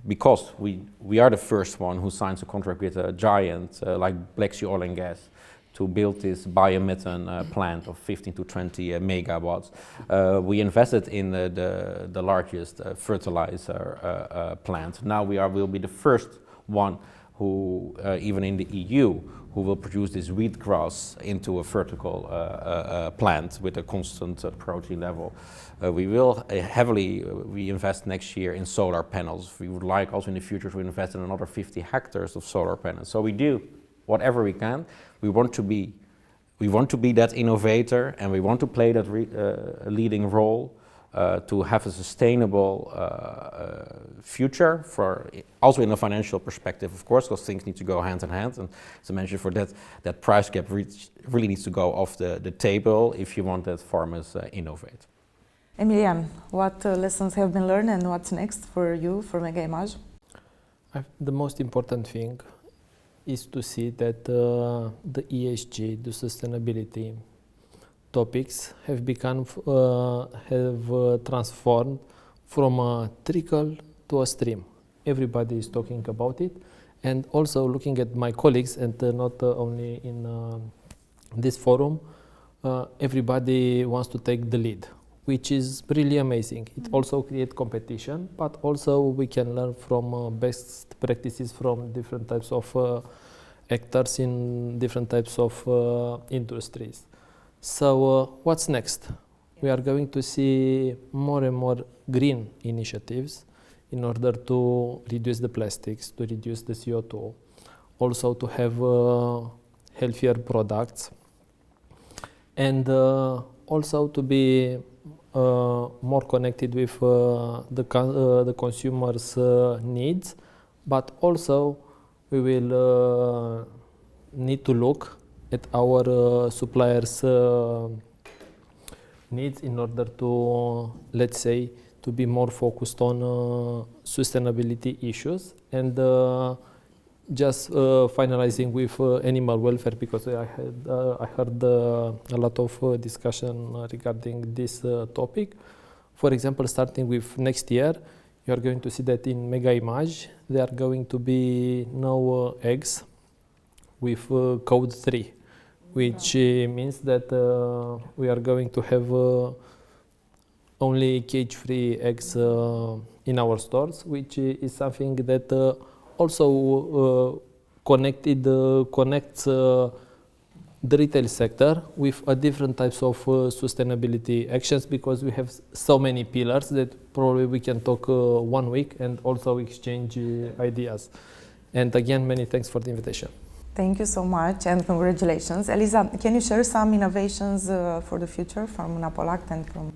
because we are the first one who signs a contract with a giant like Black Sea Oil and Gas to build this biomethane plant of 15 to 20 megawatts. We invested in the largest fertilizer plant. Now will be the first one who, even in the EU, who will produce this wheatgrass into a vertical plant with a constant protein level. We will we invest next year in solar panels. We would like also in the future to invest in another 50 hectares of solar panels. So we do whatever we can. We want to be that innovator, and we want to play that leading role to have a sustainable future, also in a financial perspective, of course, because things need to go hand in hand. And as I mentioned, for that price gap really needs to go off the table if you want that farmers innovate. Emilian, what lessons have been learned, and what's next for you, for 𝗓𝗏𝗧? The most important thing is to see that the ESG, the sustainability topics have transformed from a trickle to a stream. Everybody is talking about it, and also looking at my colleagues, and not only in this forum, everybody wants to take the lead, which is really amazing. It also creates competition, but also we can learn from best practices from different types of actors in different types of industries. So what's next? We are going to see more and more green initiatives in order to reduce the plastics, to reduce the CO2, also to have healthier products, and also to be more connected with the consumers' needs, but also we will need to look at our suppliers' needs in order to, let's say, to be more focused on sustainability issues, and just finalizing with animal welfare, because I heard a lot of discussion regarding this topic. For example, starting with next year, you are going to see that in 𝗓𝗏𝗧 there are going to be no eggs with code 3, which means that we are going to have only cage-free eggs in our stores, which is something that also connects the retail sector with different types of sustainability actions, because we have so many pillars that probably we can talk 1 week and also exchange ideas. And again, many thanks for the invitation. Thank you so much and congratulations. Eliza, can you share some innovations for the future from 𝗔𝗔𝗥𝗔𝗥 and from...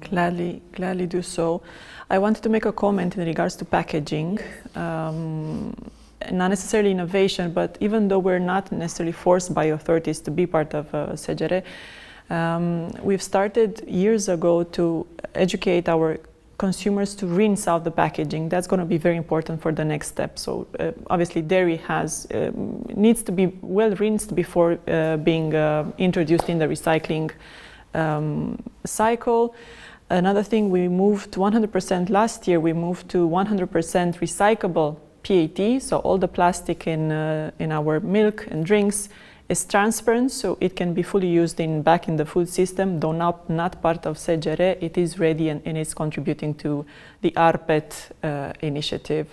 Gladly do so. I wanted to make a comment in regards to packaging. Not necessarily innovation, but even though we're not necessarily forced by authorities to be part of 𝗓𝗔𝗓, we've started years ago to educate our consumers to rinse out the packaging. That's going to be very important for the next step. So obviously dairy needs to be well rinsed before being introduced in the recycling cycle. Another thing, we moved to 100% last year, we moved to 100% recyclable PET, so all the plastic in our milk and drinks is transparent, so it can be fully used back in the food system. Though not part of 𝗓𝗔𝗓, it is ready and it's contributing to the 𝗕𝗏𝗏 initiative.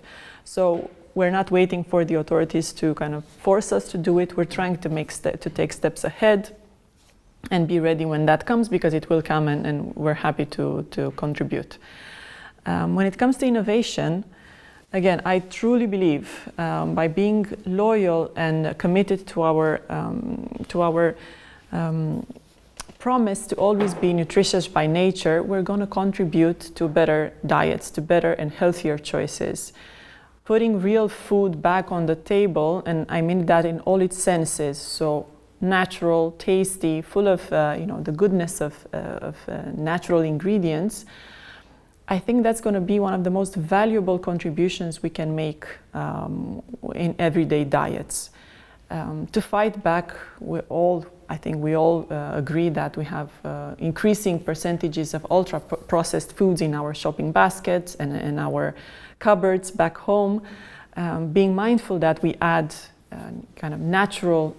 So we're not waiting for the authorities to kind of force us to do it. We're trying to take steps ahead and be ready when that comes, because it will come, and we're happy to contribute. When it comes to innovation, again, I truly believe by being loyal and committed to our promise to always be nutritious by nature, we're going to contribute to better diets, to better and healthier choices. Putting real food back on the table, and I mean that in all its senses, so natural, tasty, full of the goodness of natural ingredients. I think that's going to be one of the most valuable contributions we can make in everyday diets. To fight back, I think we all agree that we have increasing percentages of ultra-processed foods in our shopping baskets and in our cupboards back home. Being mindful that we add kind of natural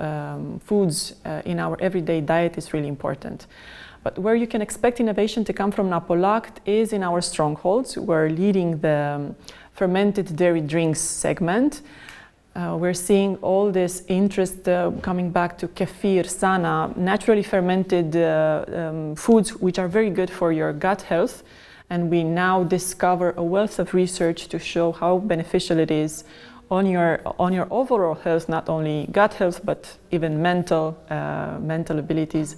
foods in our everyday diet is really important. But where you can expect innovation to come from 𝗔𝗏𝗥𝗔𝗥 is in our strongholds. We're leading the fermented dairy drinks segment. We're seeing all this interest coming back to kefir, sana, naturally fermented foods which are very good for your gut health. And we now discover a wealth of research to show how beneficial it is on your overall health, not only gut health, but even mental abilities.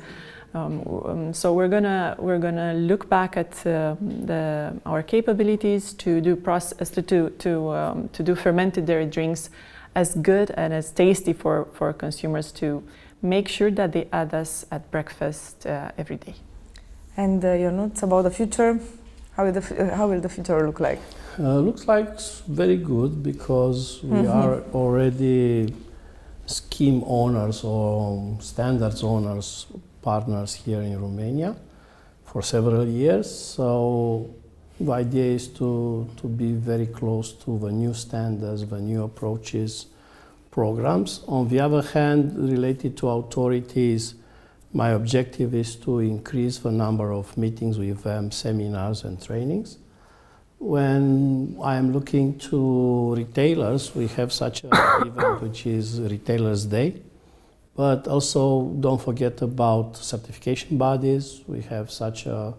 So we're gonna look back at our capabilities to do fermented dairy drinks as good and as tasty for consumers, to make sure that they add us at breakfast every day. And your notes about the future? How will the future look like? Looks like very good, because we are already scheme owners or standards owners, partners here in Romania for several years. So the idea is to be very close to the new standards, the new approaches, programs. On the other hand, related to authorities, my objective is to increase the number of meetings with them, seminars and trainings. When I am looking to retailers, we have such an event which is Retailers Day. But also don't forget about certification bodies. We have such a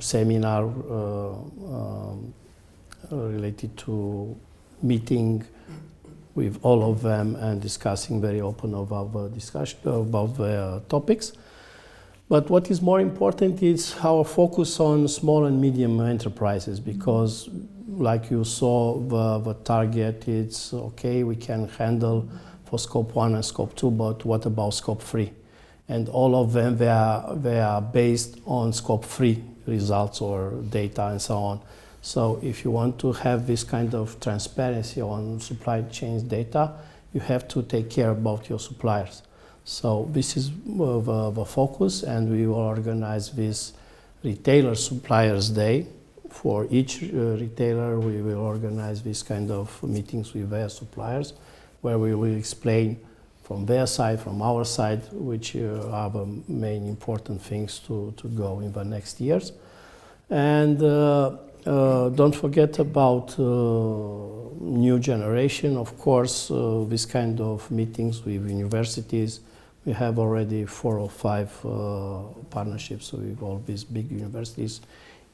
seminar related to meeting with all of them and discussing very open about the topics. But what is more important is our focus on small and medium enterprises, because like you saw, the target, it's okay, we can handle for scope 1 and scope 2, but what about scope 3? And all of them, they are based on scope 3 results or data and so on. So if you want to have this kind of transparency on supply chain data, you have to take care about your suppliers. So this is the focus, and we will organize this Retailer Suppliers Day. For each retailer, we will organize this kind of meetings with their suppliers, where we will explain from their side, from our side, which are the main important things to go in the next years. And don't forget about new generation. Of course, this kind of meetings with universities. We have already 4 or 5 partnerships with all these big universities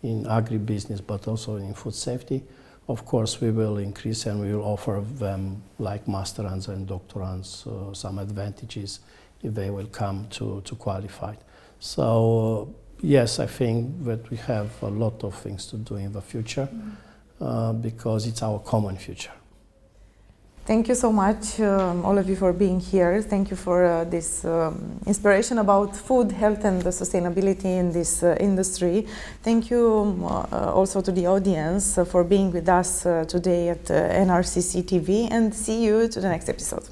in agribusiness, but also in food safety. Of course, we will increase and we will offer them, like masterants and doctorants, some advantages if they will come to qualify. So, yes, I think that we have a lot of things to do in the future because it's our common future. Thank you so much, all of you, for being here. Thank you for this inspiration about food, health, and the sustainability in this industry. Thank you also to the audience for being with us today at NRCC TV, and see you to the next episode.